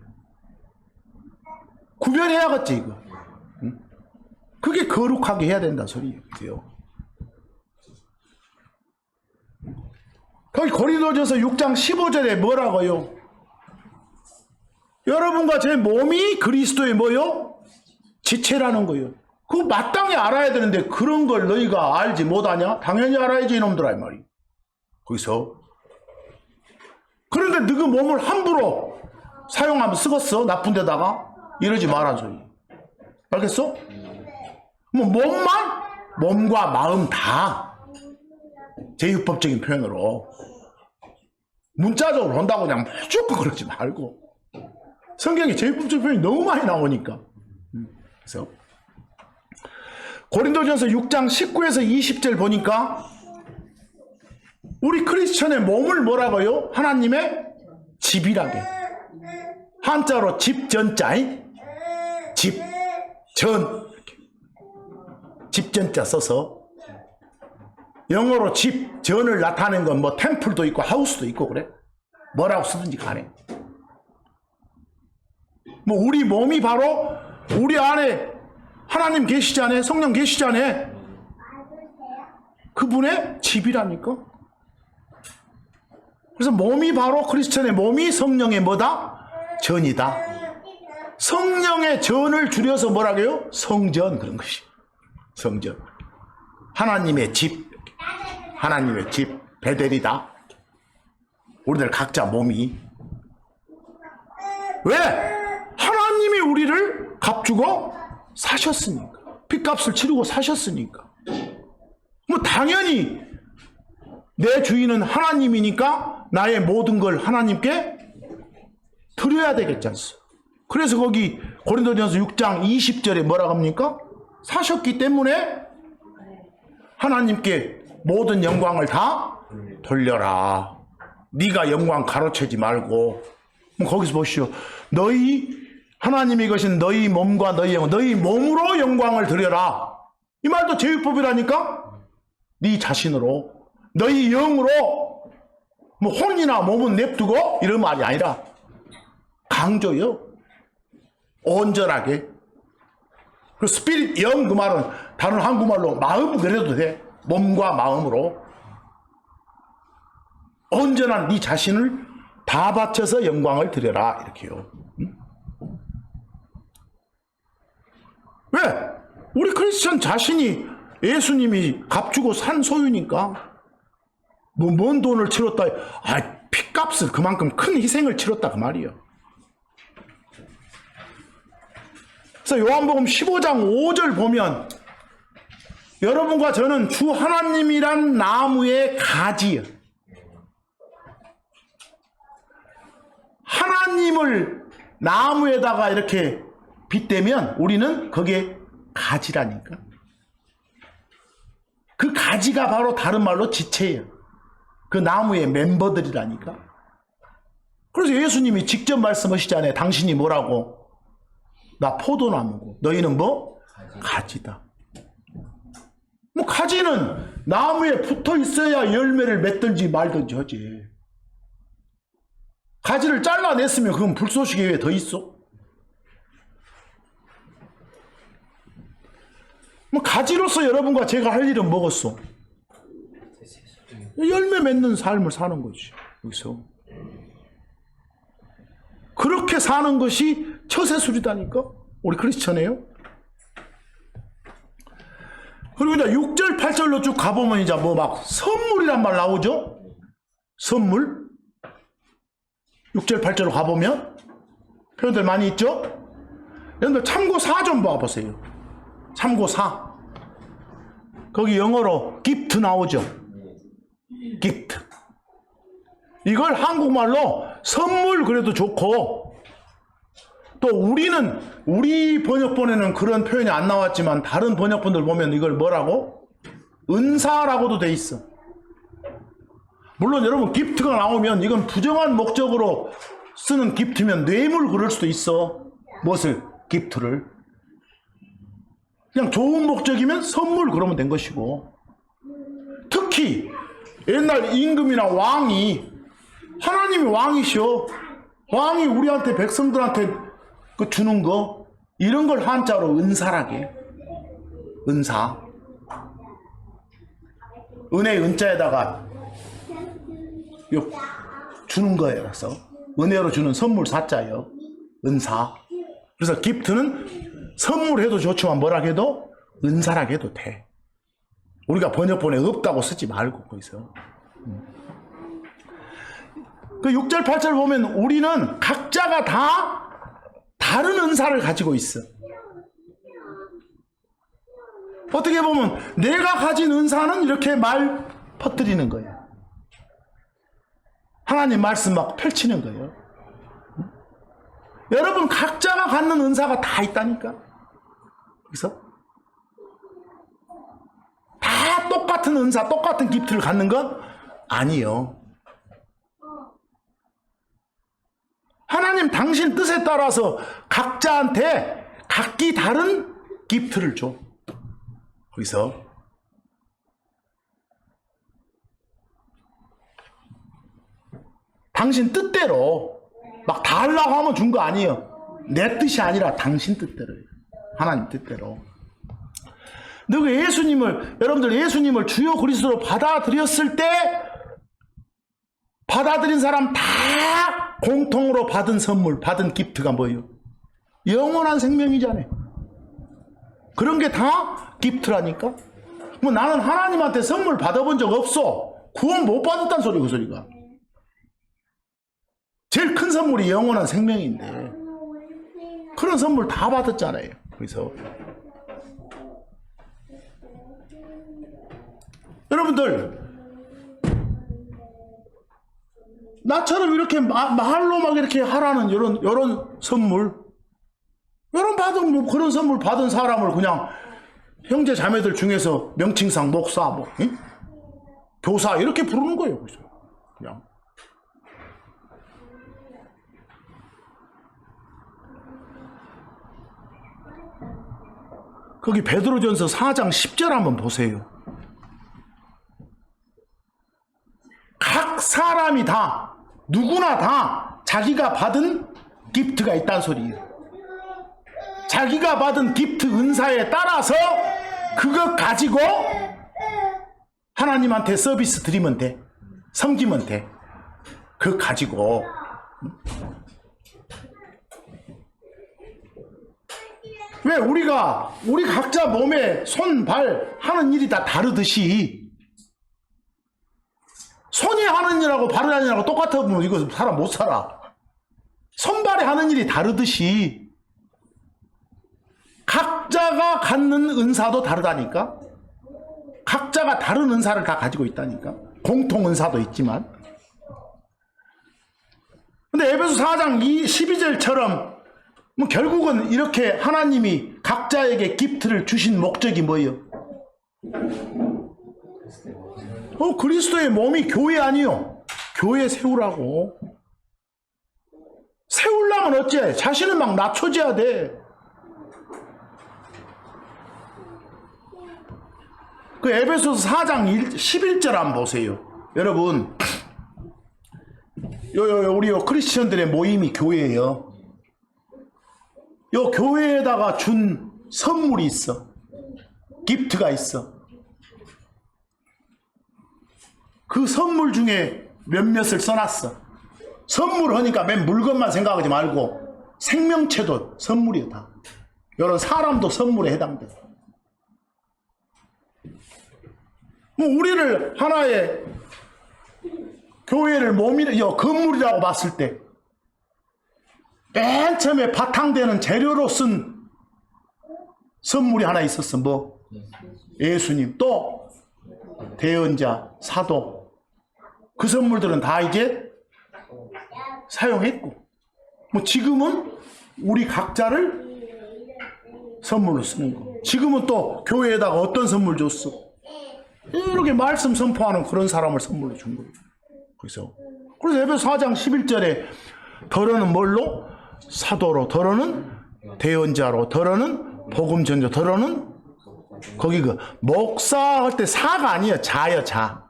구별해야겠지 이거. 응? 그게 거룩하게 해야 된다 소리예요. 거기 고린도전서 6장 15절에 뭐라고요? 여러분과 제 몸이 그리스도의 뭐요? 지체라는 거예요. 그거 마땅히 알아야 되는데 그런 걸 너희가 알지 못하냐? 당연히 알아야지 이놈들아 이 말이야. 거기서 그런데 너희 몸을 함부로 사용하면 쓰겄어? 나쁜 데다가? 이러지 말란 소리. 알겠어? 뭐 몸과 마음 다 제휴법적인 표현으로 문자적으로 한다고 그냥 무조건 그러지 말고 성경에 제휴법적인 표현이 너무 많이 나오니까. 그래서 고린도전서 6장 19에서 20절 보니까 우리 크리스천의 몸을 뭐라고요? 하나님의 집이라게. 한자로 집전자인 집전 집전자 써서 영어로 집전을 나타내는 건 뭐 템플도 있고 하우스도 있고 그래. 뭐라고 쓰든지 간에. 뭐 우리 몸이 바로 우리 안에 하나님 계시지 않아요? 성령 계시지 않아요? 그분의 집이라니까. 그래서 몸이 바로 크리스천의 몸이 성령의 뭐다? 전이다. 성령의 전을 줄여서 뭐라고요? 성전 그런 것이. 성전. 하나님의 집. 하나님의 집. 베델이다. 우리들 각자 몸이. 왜? 하나님이 우리를 값주고 사셨으니까. 핏값을 치르고 사셨으니까. 뭐 당연히 내 주인은 하나님이니까 나의 모든 걸 하나님께 드려야 되겠지 않습니까? 그래서 거기 고린도전서 6장 20절에 뭐라고 합니까? 사셨기 때문에 하나님께 모든 영광을 다 돌려라. 네가 영광 가로채지 말고. 거기서 보시오. 너희 하나님이 거신 너희 몸과 너희 영혼, 너희 몸으로 영광을 드려라. 이 말도 제휴법이라니까. 네 자신으로 너희 영으로 뭐 혼이나 몸은 냅두고 이런 말이 아니라 강조요. 온전하게. 그 스피릿 영 그 말은 다른 한국말로 마음 그래도 돼. 몸과 마음으로 온전한 네 자신을 다 바쳐서 영광을 드려라 이렇게요. 응? 왜? 우리 크리스천 자신이 예수님이 값주고 산 소유니까 뭐 먼 돈을 치렀다. 피값을 그만큼 큰 희생을 치렀다 그 말이에요. 그래서 요한복음 15장 5절 보면 여러분과 저는 주 하나님이란 나무의 가지예요. 하나님을 나무에다가 이렇게 빗대면 우리는 거기에 가지라니까. 그 가지가 바로 다른 말로 지체예요. 그 나무의 멤버들이라니까. 그래서 예수님이 직접 말씀하시잖아요. 당신이 뭐라고? 나 포도나무고 너희는 뭐? 가지다. 뭐 가지는 나무에 붙어 있어야 열매를 맺든지 말든지 하지. 가지를 잘라냈으면 그건 불쏘시개 왜 더 있어? 뭐 가지로서 여러분과 제가 할 일은 뭐겠어? 열매 맺는 삶을 사는 거지. 여기서 그렇게 사는 것이 처세술이다니까. 우리 크리스천이에요. 그리고 이제 6절 8절로 쭉 가보면 이제 뭐 막 선물이란 말 나오죠. 선물 6절 8절로 가보면 표현들 많이 있죠. 여러분들 참고 4 좀 봐보세요. 참고 4 거기 영어로 gift 나오죠. gift. 이걸 한국말로 선물 그래도 좋고, 또 우리 번역본에는 그런 표현이 안 나왔지만 다른 번역본들 보면 이걸 뭐라고? 은사라고도 돼 있어. 물론 여러분 기프트가 나오면 이건 부정한 목적으로 쓰는 기프트면 뇌물 그럴 수도 있어. 무엇을? 기프트를. 그냥 좋은 목적이면 선물 그러면 된 것이고, 특히 옛날 임금이나 왕이, 하나님이 왕이시오. 왕이 우리한테 백성들한테 그 주는 거, 이런 걸 한자로 은사라게. 은사. 은혜 은자에다가 주는 거예요. 그래서 은혜로 주는 선물 사자예요. 은사. 그래서 기프트는 선물해도 좋지만 뭐라 해도 은사라 해도 돼. 우리가 번역본에 없다고 쓰지 말고 거기서. 그 6절 8절 보면 우리는 각자가 다 다른 은사를 가지고 있어. 어떻게 보면 내가 가진 은사는 이렇게 말 퍼뜨리는 거예요. 하나님 말씀 막 펼치는 거예요. 여러분 각자가 갖는 은사가 다 있다니까. 그래서 다 똑같은 은사, 똑같은 기프트를 갖는 건 아니요. 하나님 당신 뜻에 따라서 각자한테 각기 다른 기프트를 줘. 거기서 당신 뜻대로 막 다 하려고 하면 준 거 아니에요. 내 뜻이 아니라 당신 뜻대로예요. 하나님 뜻대로. 너가 여러분들 예수님을 주요 그리스도로 받아들였을 때 받아들인 사람 다 공통으로 받은 선물, 받은 기프트가 뭐예요? 영원한 생명이잖아요. 그런 게 다 기프트라니까. 뭐 나는 하나님한테 선물 받아본 적 없어. 구원 못 받았다는 소리, 그 소리가. 제일 큰 선물이 영원한 생명인데 그런 선물 다 받았잖아요. 그래서 여러분들 나처럼 이렇게 말로 막 이렇게 하라는 이런 선물, 그런 선물 받은 사람을 그냥 형제 자매들 중에서 명칭상 목사, 응? 교사 이렇게 부르는 거예요. 그래서 그냥. 거기 베드로전서 4장 10절 한번 보세요. 각 사람이 다 누구나 다 자기가 받은 기프트가 있다는 소리예요. 자기가 받은 기프트 은사에 따라서 그것 가지고 하나님한테 서비스 드리면 돼. 섬기면 돼. 그거 가지고. 왜 우리 각자 몸에 손, 발 하는 일이 다 다르듯이 손이 하는 일하고 발이 하는 일하고 똑같으면 이거 사람 못 살아. 손발이 하는 일이 다르듯이 각자가 갖는 은사도 다르다니까. 각자가 다른 은사를 다 가지고 있다니까. 공통 은사도 있지만. 근데 에베소 4장 12절처럼 뭐 결국은 이렇게 하나님이 각자에게 기프트를 주신 목적이 뭐예요? 그리스도의 몸이 교회 아니요. 교회 세우라고. 세우려면 어째? 자신을 막 낮춰줘야 돼. 그 에베소서 4장 11절 한번 보세요. 여러분, 우리 크리스천들의 모임이 교회예요. 요 교회에다가 준 선물이 있어. 기프트가 있어. 그 선물 중에 몇몇을 써놨어. 선물 하니까 맨 물건만 생각하지 말고 생명체도 선물이야 다. 이런 사람도 선물에 해당돼. 뭐 우리를 하나의 교회를 건물이라고 봤을 때 맨 처음에 바탕되는 재료로 쓴 선물이 하나 있었어. 뭐? 예수님, 또 대언자, 사도. 그 선물들은 다 이제 사용했고, 뭐 지금은 우리 각자를 선물로 쓰는 거. 지금은 또 교회에다가 어떤 선물 줬어? 이렇게 말씀 선포하는 그런 사람을 선물로 준 거예요. 그래서 에베소 4장 11절에 더러는 뭘로? 사도로, 더러는 대언자로, 더러는 복음 전조, 더러는 거기 그 목사 할 때 사가 아니에요. 자요, 자.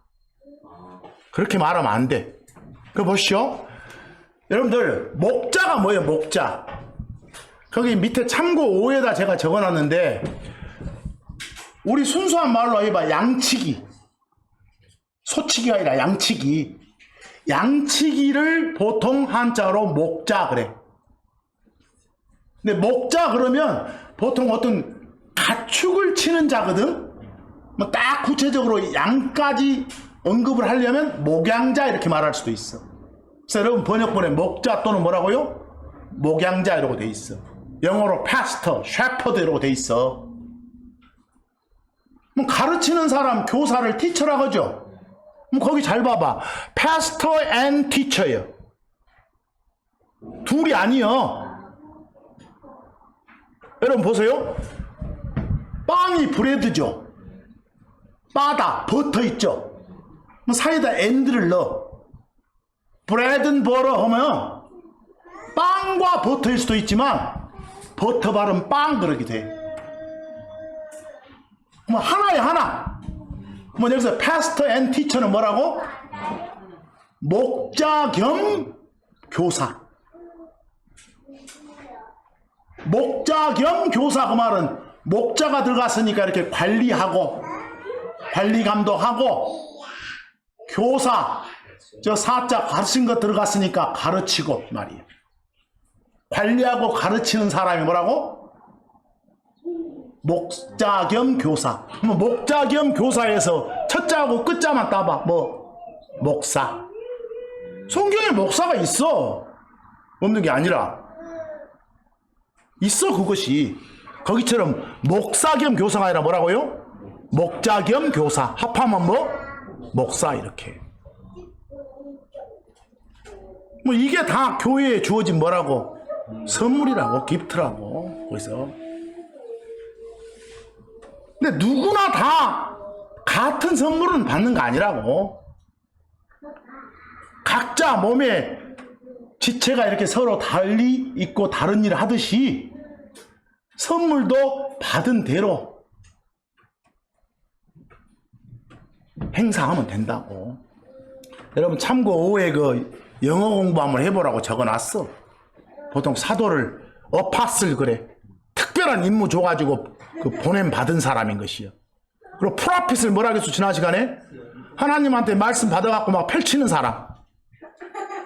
그렇게 말하면 안 돼. 그거 보시오. 여러분들 목자가 뭐예요? 목자. 거기 밑에 참고 5에다 제가 적어놨는데 우리 순수한 말로 해봐. 양치기. 소치기가 아니라 양치기. 양치기를 보통 한자로 목자 그래. 근데 목자 그러면 보통 어떤 가축을 치는 자거든. 뭐 딱 구체적으로 양까지 언급을 하려면 목양자 이렇게 말할 수도 있어. 그래서 여러분 번역본에 목자 또는 뭐라고요? 목양자 이라고 돼 있어. 영어로 pastor, shepherd 이라고 돼 있어. 뭐 가르치는 사람 교사를 teacher라고 하죠. 거기 잘 봐봐. pastor and teacher예요. 둘이 아니요. 여러분 보세요. 빵이 브레드죠. 바다 버터 있죠. 사이에다 and를 넣어. 브레드 앤 버터 하면 빵과 버터일 수도 있지만 버터 발음 빵 그러게 돼. 뭐 하나에 하나. 뭐 여기서 pastor and teacher는 뭐라고? 목자 겸 교사. 목자 겸 교사. 그 말은 목자가 들어갔으니까 이렇게 관리하고 관리 감독하고 교사 저 사자 가르친 거 들어갔으니까 가르치고 말이에요. 관리하고 가르치는 사람이 뭐라고? 목자 겸 교사. 뭐 목자 겸 교사에서 첫자하고 끝자만 따봐. 뭐 목사. 성경에 목사가 있어. 없는 게 아니라 있어. 그것이 거기처럼 목사 겸 교사가 아니라 뭐라고요? 목자 겸 교사. 합하면 뭐? 목사. 이렇게. 뭐 이게 다 교회에 주어진 뭐라고? 선물이라고, 기프트라고. 그래서 근데 누구나 다 같은 선물은 받는 거 아니라고. 각자 몸에 지체가 이렇게 서로 달리 있고 다른 일을 하듯이 선물도 받은 대로 행사하면 된다고. 여러분 참고 5에 그 영어 공부 한번 해보라고 적어놨어. 보통 사도를 어파슬 그래. 특별한 임무 줘가지고 그 보냄 받은 사람인 것이요. 그리고 프라핏을 뭐라 그랬어 지난 시간에? 하나님한테 말씀 받아갖고 막 펼치는 사람.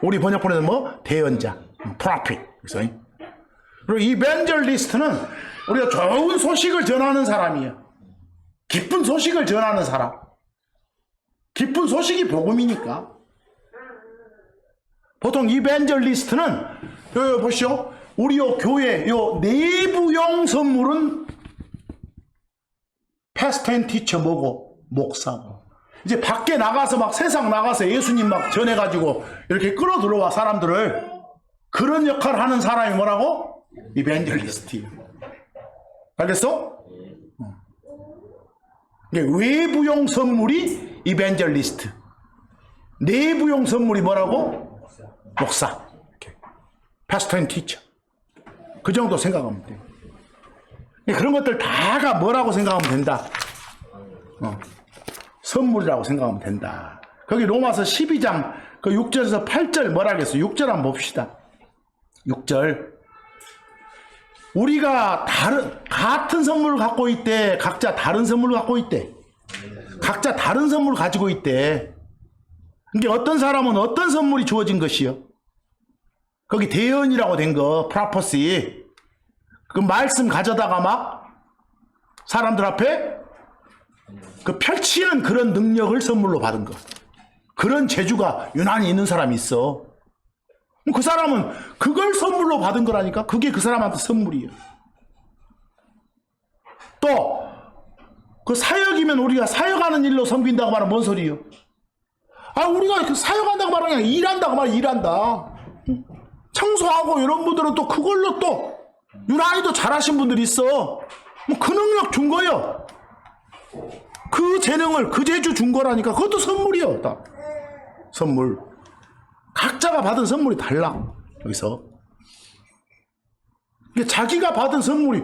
우리 번역본에는 뭐? 대언자, 프라핏. 그래서 그리고 이벤젤리스트는 우리가 좋은 소식을 전하는 사람이에요. 기쁜 소식을 전하는 사람. 기쁜 소식이 복음이니까. 보통 이벤젤리스트는 요 보시오. 우리 요 교회 요 내부용 선물은 패스트 앤 티처 뭐고? 목사고. 이제 밖에 나가서 막 세상 나가서 예수님 막 전해가지고 이렇게 끌어 들어와 사람들을 그런 역할을 하는 사람이 뭐라고? 이벤젤리스트. 알겠어? 외부용 선물이 이벤젤리스트. 내부용 선물이 뭐라고? 목사. 패스트 앤 티처. 그 정도 생각하면 돼. 그런 것들 다가 뭐라고 생각하면 된다. 선물이라고 생각하면 된다. 거기 로마서 12장 그 6절에서 8절 뭐라 그랬어? 6절 한번 봅시다. 6절. 우리가 같은 선물을 갖고 있대. 각자 다른 선물을 갖고 있대. 각자 다른 선물을 가지고 있대. 근데 어떤 사람은 어떤 선물이 주어진 것이요? 거기 대언이라고 된 거, 프라퍼시. 그 말씀 가져다가 막 사람들 앞에 그 펼치는 그런 능력을 선물로 받은 거. 그런 재주가 유난히 있는 사람이 있어. 그 사람은 그걸 선물로 받은 거라니까. 그게 그 사람한테 선물이에요. 또 그 사역이면 우리가 사역하는 일로 섬긴다고 말하면 뭔 소리예요? 아, 우리가 그 사역한다고 말하는 게 아니라 일한다고 말하면 일한다. 청소하고 이런 분들은 또 그걸로 또 유난히 또 잘하신 분들이 있어. 뭐 그 능력 준 거예요. 그 재능을 그 재주 준 거라니까. 그것도 선물이요. 다 선물. 각자가 받은 선물이 달라. 여기서 자기가 받은 선물이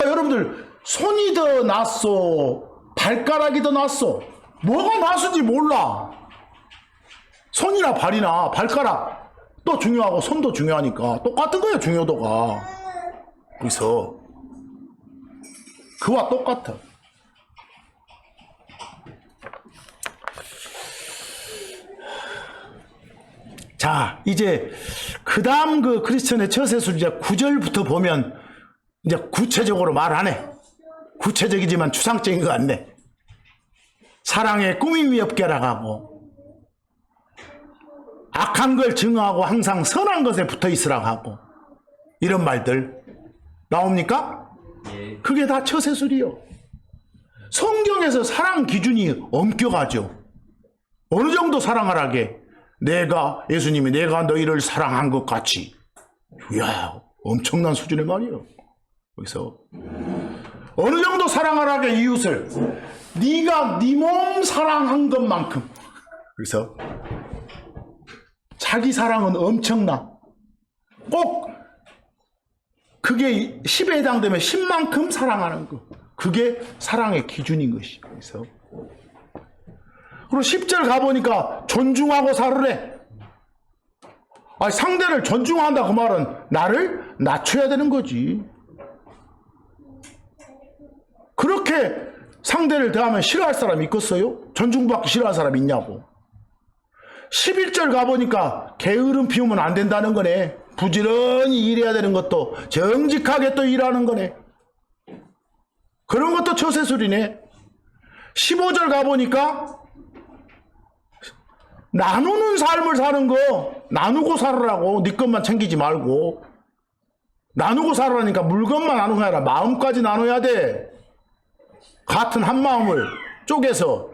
여러분들 손이 더 낫소? 발가락이 더 낫소? 뭐가 낫은지 몰라. 손이나 발이나 발가락 또 중요하고 손도 중요하니까 똑같은 거예요. 중요도가. 그래서 그와 똑같아. 자, 이제 그 다음 그 크리스천의 처세술 이제 9절부터 보면 이제 구체적으로 말하네. 구체적이지만 추상적인 것 같네. 사랑에 꾸밈이 없게라 하고 악한 걸 증오하고 항상 선한 것에 붙어 있으라 하고 이런 말들 나옵니까? 그게 다 처세술이요. 성경에서 사랑 기준이 엄격하죠. 어느 정도 사랑하라게? 내가 예수님이 내가 너희를 사랑한 것 같이. 이야, 엄청난 수준의 말이에요. 여기서 어느 정도 사랑하라게 이웃을 네가 네 몸 사랑한 것만큼. 그래서 자기 사랑은 엄청나. 꼭 그게 10에 해당되면 10만큼 사랑하는 거. 그게 사랑의 기준인 것이. 그래서 그리고 10절 가보니까 존중하고 살으래. 아니, 상대를 존중한다 그 말은 나를 낮춰야 되는 거지. 그렇게 상대를 대하면 싫어할 사람이 있겠어요? 존중받기 싫어할 사람이 있냐고. 11절 가보니까 게으름 피우면 안 된다는 거네. 부지런히 일해야 되는 것도 정직하게 또 일하는 거네. 그런 것도 처세술이네. 15절 가보니까 나누는 삶을 사는 거. 나누고 살으라고. 네 것만 챙기지 말고. 나누고 살으라니까 물건만 나누는 게 아니라 마음까지 나눠야 돼. 같은 한 마음을 쪼개서.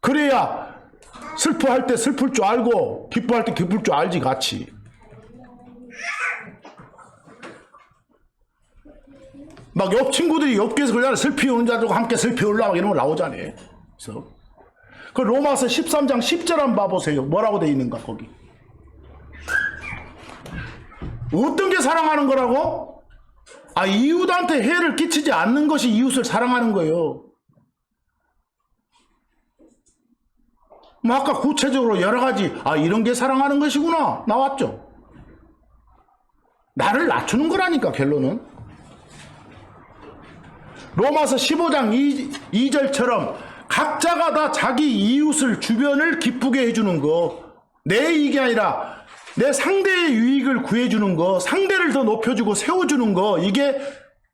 그래야 슬퍼할 때 슬플 줄 알고 기뻐할 때 기쁠 줄 알지 같이. 막 옆 친구들이 옆에서 그냥 슬피 오는 자들과 함께 슬피 올라 막 이런 거 나오잖아. 그래서 그 로마서 13장 10절 한번 봐보세요. 뭐라고 돼 있는가 거기. 어떤 게 사랑하는 거라고? 아, 이웃한테 해를 끼치지 않는 것이 이웃을 사랑하는 거예요. 뭐 아까 구체적으로 여러 가지 이런 게 사랑하는 것이구나 나왔죠. 나를 낮추는 거라니까 결론은. 로마서 15장 2절처럼 각자가 다 자기 이웃을 주변을 기쁘게 해주는 거, 내 이익이 아니라 내 상대의 유익을 구해주는 거, 상대를 더 높여주고 세워주는 거, 이게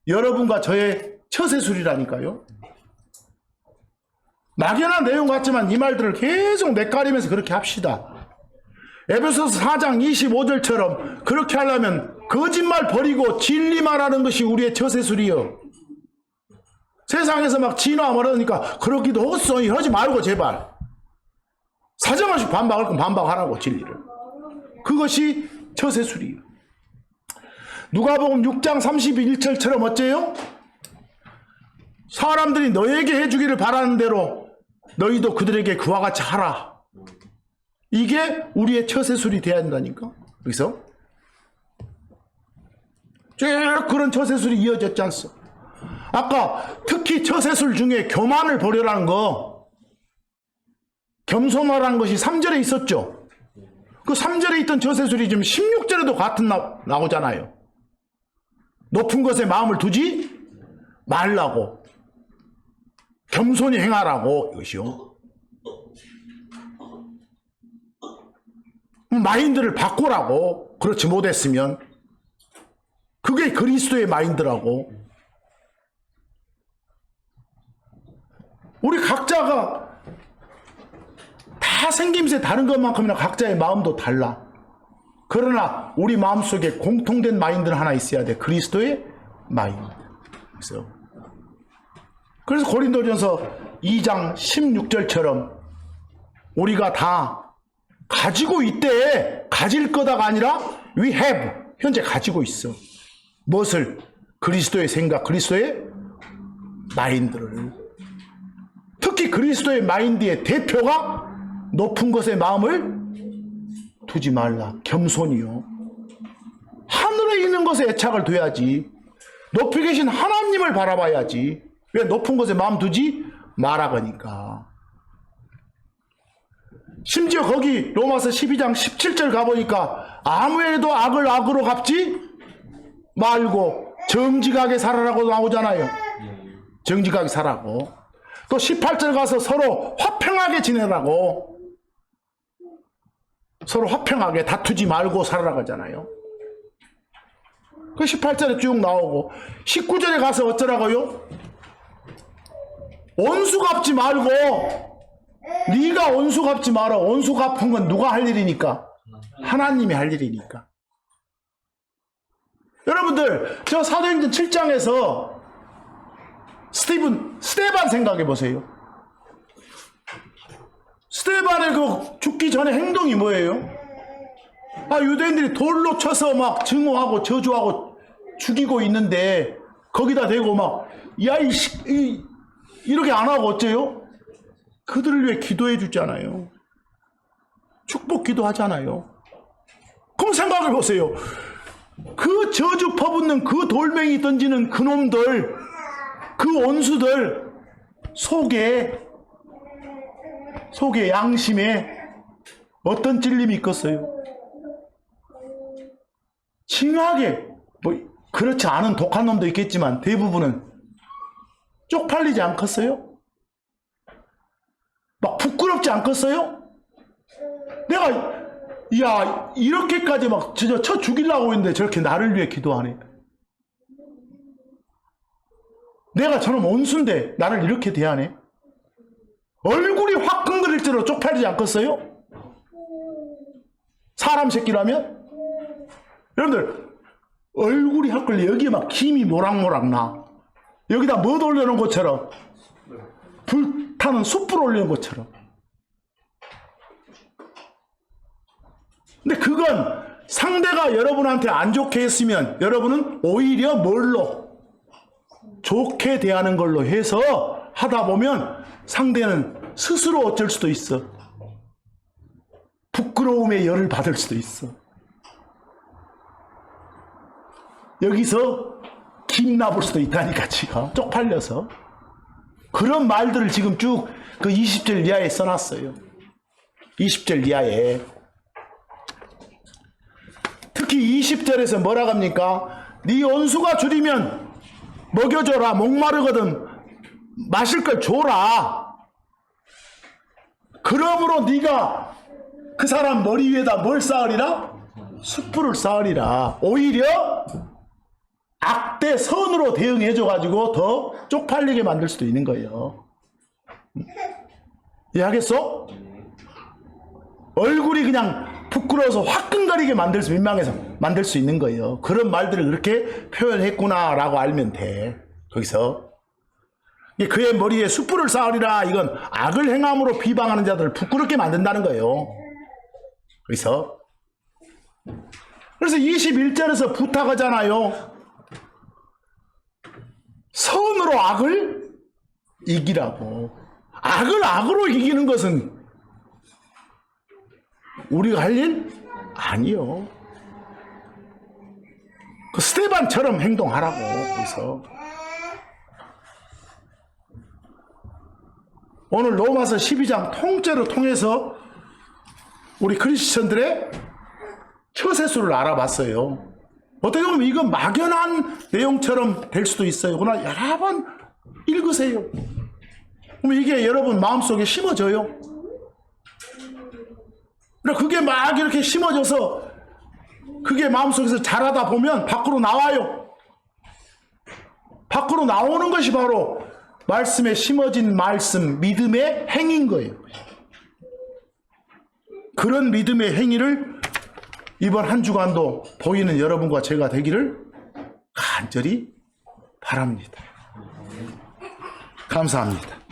여러분과 저의 처세술이라니까요. 막연한 내용 같지만 이 말들을 계속 낯가리면서 그렇게 합시다. 에베소서 4장 25절처럼 그렇게 하려면 거짓말 버리고 진리 말하는 것이 우리의 처세술이요. 세상에서 막 진화 말하니까 그러기도 헛소리 하지 말고 제발. 사정없이 반박할 건 반박하라고 진리를. 그것이 처세술이요. 누가복음 6장 31절처럼 어째요? 사람들이 너에게 해주기를 바라는 대로 너희도 그들에게 그와 같이 하라. 이게 우리의 처세술이 돼야 한다니까. 그래서 쭉 그런 처세술이 이어졌지 않소. 아까 특히 처세술 중에 교만을 버려라는 거, 겸손하라는 것이 3절에 있었죠. 그 3절에 있던 처세술이 지금 16절에도 같은 나오잖아요. 높은 것에 마음을 두지 말라고, 겸손히 행하라고. 이것이요. 마인드를 바꾸라고. 그렇지 못했으면. 그게 그리스도의 마인드라고. 우리 각자가 다 생김새 다른 것만큼이나 각자의 마음도 달라. 그러나 우리 마음속에 공통된 마인드는 하나 있어야 돼. 그리스도의 마인드. 그래서 고린도전서 2장 16절처럼 우리가 다 가지고 있대. 가질 거다가 아니라 we have. 현재 가지고 있어. 무엇을? 그리스도의 생각, 그리스도의 마인드를. 특히 그리스도의 마인드의 대표가 높은 것에 마음을 두지 말라. 겸손이요. 하늘에 있는 것에 애착을 둬야지. 높이 계신 하나님을 바라봐야지. 왜 높은 것에 마음 두지 말아가니까. 심지어 거기 로마서 12장 17절 가보니까 아무에도 악을 악으로 갚지 말고 정직하게 살아라고 나오잖아요. 정직하게 살라고. 또 18절 가서 서로 화평하게 지내라고. 서로 화평하게 다투지 말고 살아라 하잖아요. 그 18절에 쭉 나오고 19절에 가서 어쩌라고요? 원수 갚지 말고. 네가 원수 갚지 마라. 원수 갚은 건 누가 할 일이니까? 하나님이 할 일이니까. 여러분들 저 사도행전 7장에서 스데반 생각해 보세요. 스데반의 그 죽기 전에 행동이 뭐예요? 유대인들이 돌로 쳐서 막 증오하고 저주하고 죽이고 있는데 거기다 대고 막 이렇게 안 하고 어째요? 그들을 위해 기도해 주잖아요. 축복 기도하잖아요. 그럼 생각해 보세요. 그 저주 퍼붓는 그 돌멩이 던지는 그놈들, 그 원수들 속에 양심에 어떤 찔림이 있겠어요? 징하게, 그렇지 않은 독한 놈도 있겠지만 대부분은 쪽팔리지 않겠어요? 막 부끄럽지 않겠어요? 내가 이렇게까지 막 쳐 죽이려고 했는데 저렇게 나를 위해 기도하네. 내가 저놈 원수인데 나를 이렇게 대하네. 얼굴이 화끈거릴 대로 쪽팔리지 않겠어요? 사람 새끼라면? 여러분들 얼굴이 화끈거려. 여기에 막 김이 모락모락 나. 여기다 뭐 올려놓은 것처럼, 불타는 숯불 올려놓은 것처럼. 근데 그건 상대가 여러분한테 안 좋게 했으면 여러분은 오히려 뭘로? 좋게 대하는 걸로 해서 하다 보면 상대는 스스로 어쩔 수도 있어. 부끄러움에 열을 받을 수도 있어. 여기서 김나볼 수도 있다니까 지금 쪽팔려서. 그런 말들을 지금 쭉 그 20절 이하에 써놨어요. 20절 이하에. 특히 20절에서 뭐라 합니까? 네 원수가 줄이면 먹여줘라. 목마르거든 마실 걸 줘라. 그러므로 네가 그 사람 머리 위에다 뭘 쌓으리라? 숯불을 쌓으리라. 오히려 악대 선으로 대응해줘가지고 더 쪽팔리게 만들 수도 있는 거예요. 이해하겠어? 얼굴이 그냥 부끄러워서 화끈거리게 민망해서 만들 수 있는 거예요. 그런 말들을 그렇게 표현했구나라고 알면 돼. 거기서 그의 머리에 숯불을 쌓으리라. 이건 악을 행함으로 비방하는 자들을 부끄럽게 만든다는 거예요. 그래서 21절에서 부탁하잖아요. 선으로 악을 이기라고. 악을 악으로 이기는 것은 우리가 할 일 아니요. 그 스테반처럼 행동하라고. 그래서 오늘 로마서 12장 통째로 통해서 우리 크리스천들의 처세술을 알아봤어요. 어떻게 보면 이건 막연한 내용처럼 될 수도 있어요. 그러나 여러 번 읽으세요. 그럼 이게 여러분 마음속에 심어져요. 그게 막 이렇게 심어져서 그게 마음속에서 자라다 보면 밖으로 나와요. 밖으로 나오는 것이 바로 말씀에 심어진 말씀, 믿음의 행인 거예요. 그런 믿음의 행위를 이번 한 주간도 보이는 여러분과 제가 되기를 간절히 바랍니다. 감사합니다.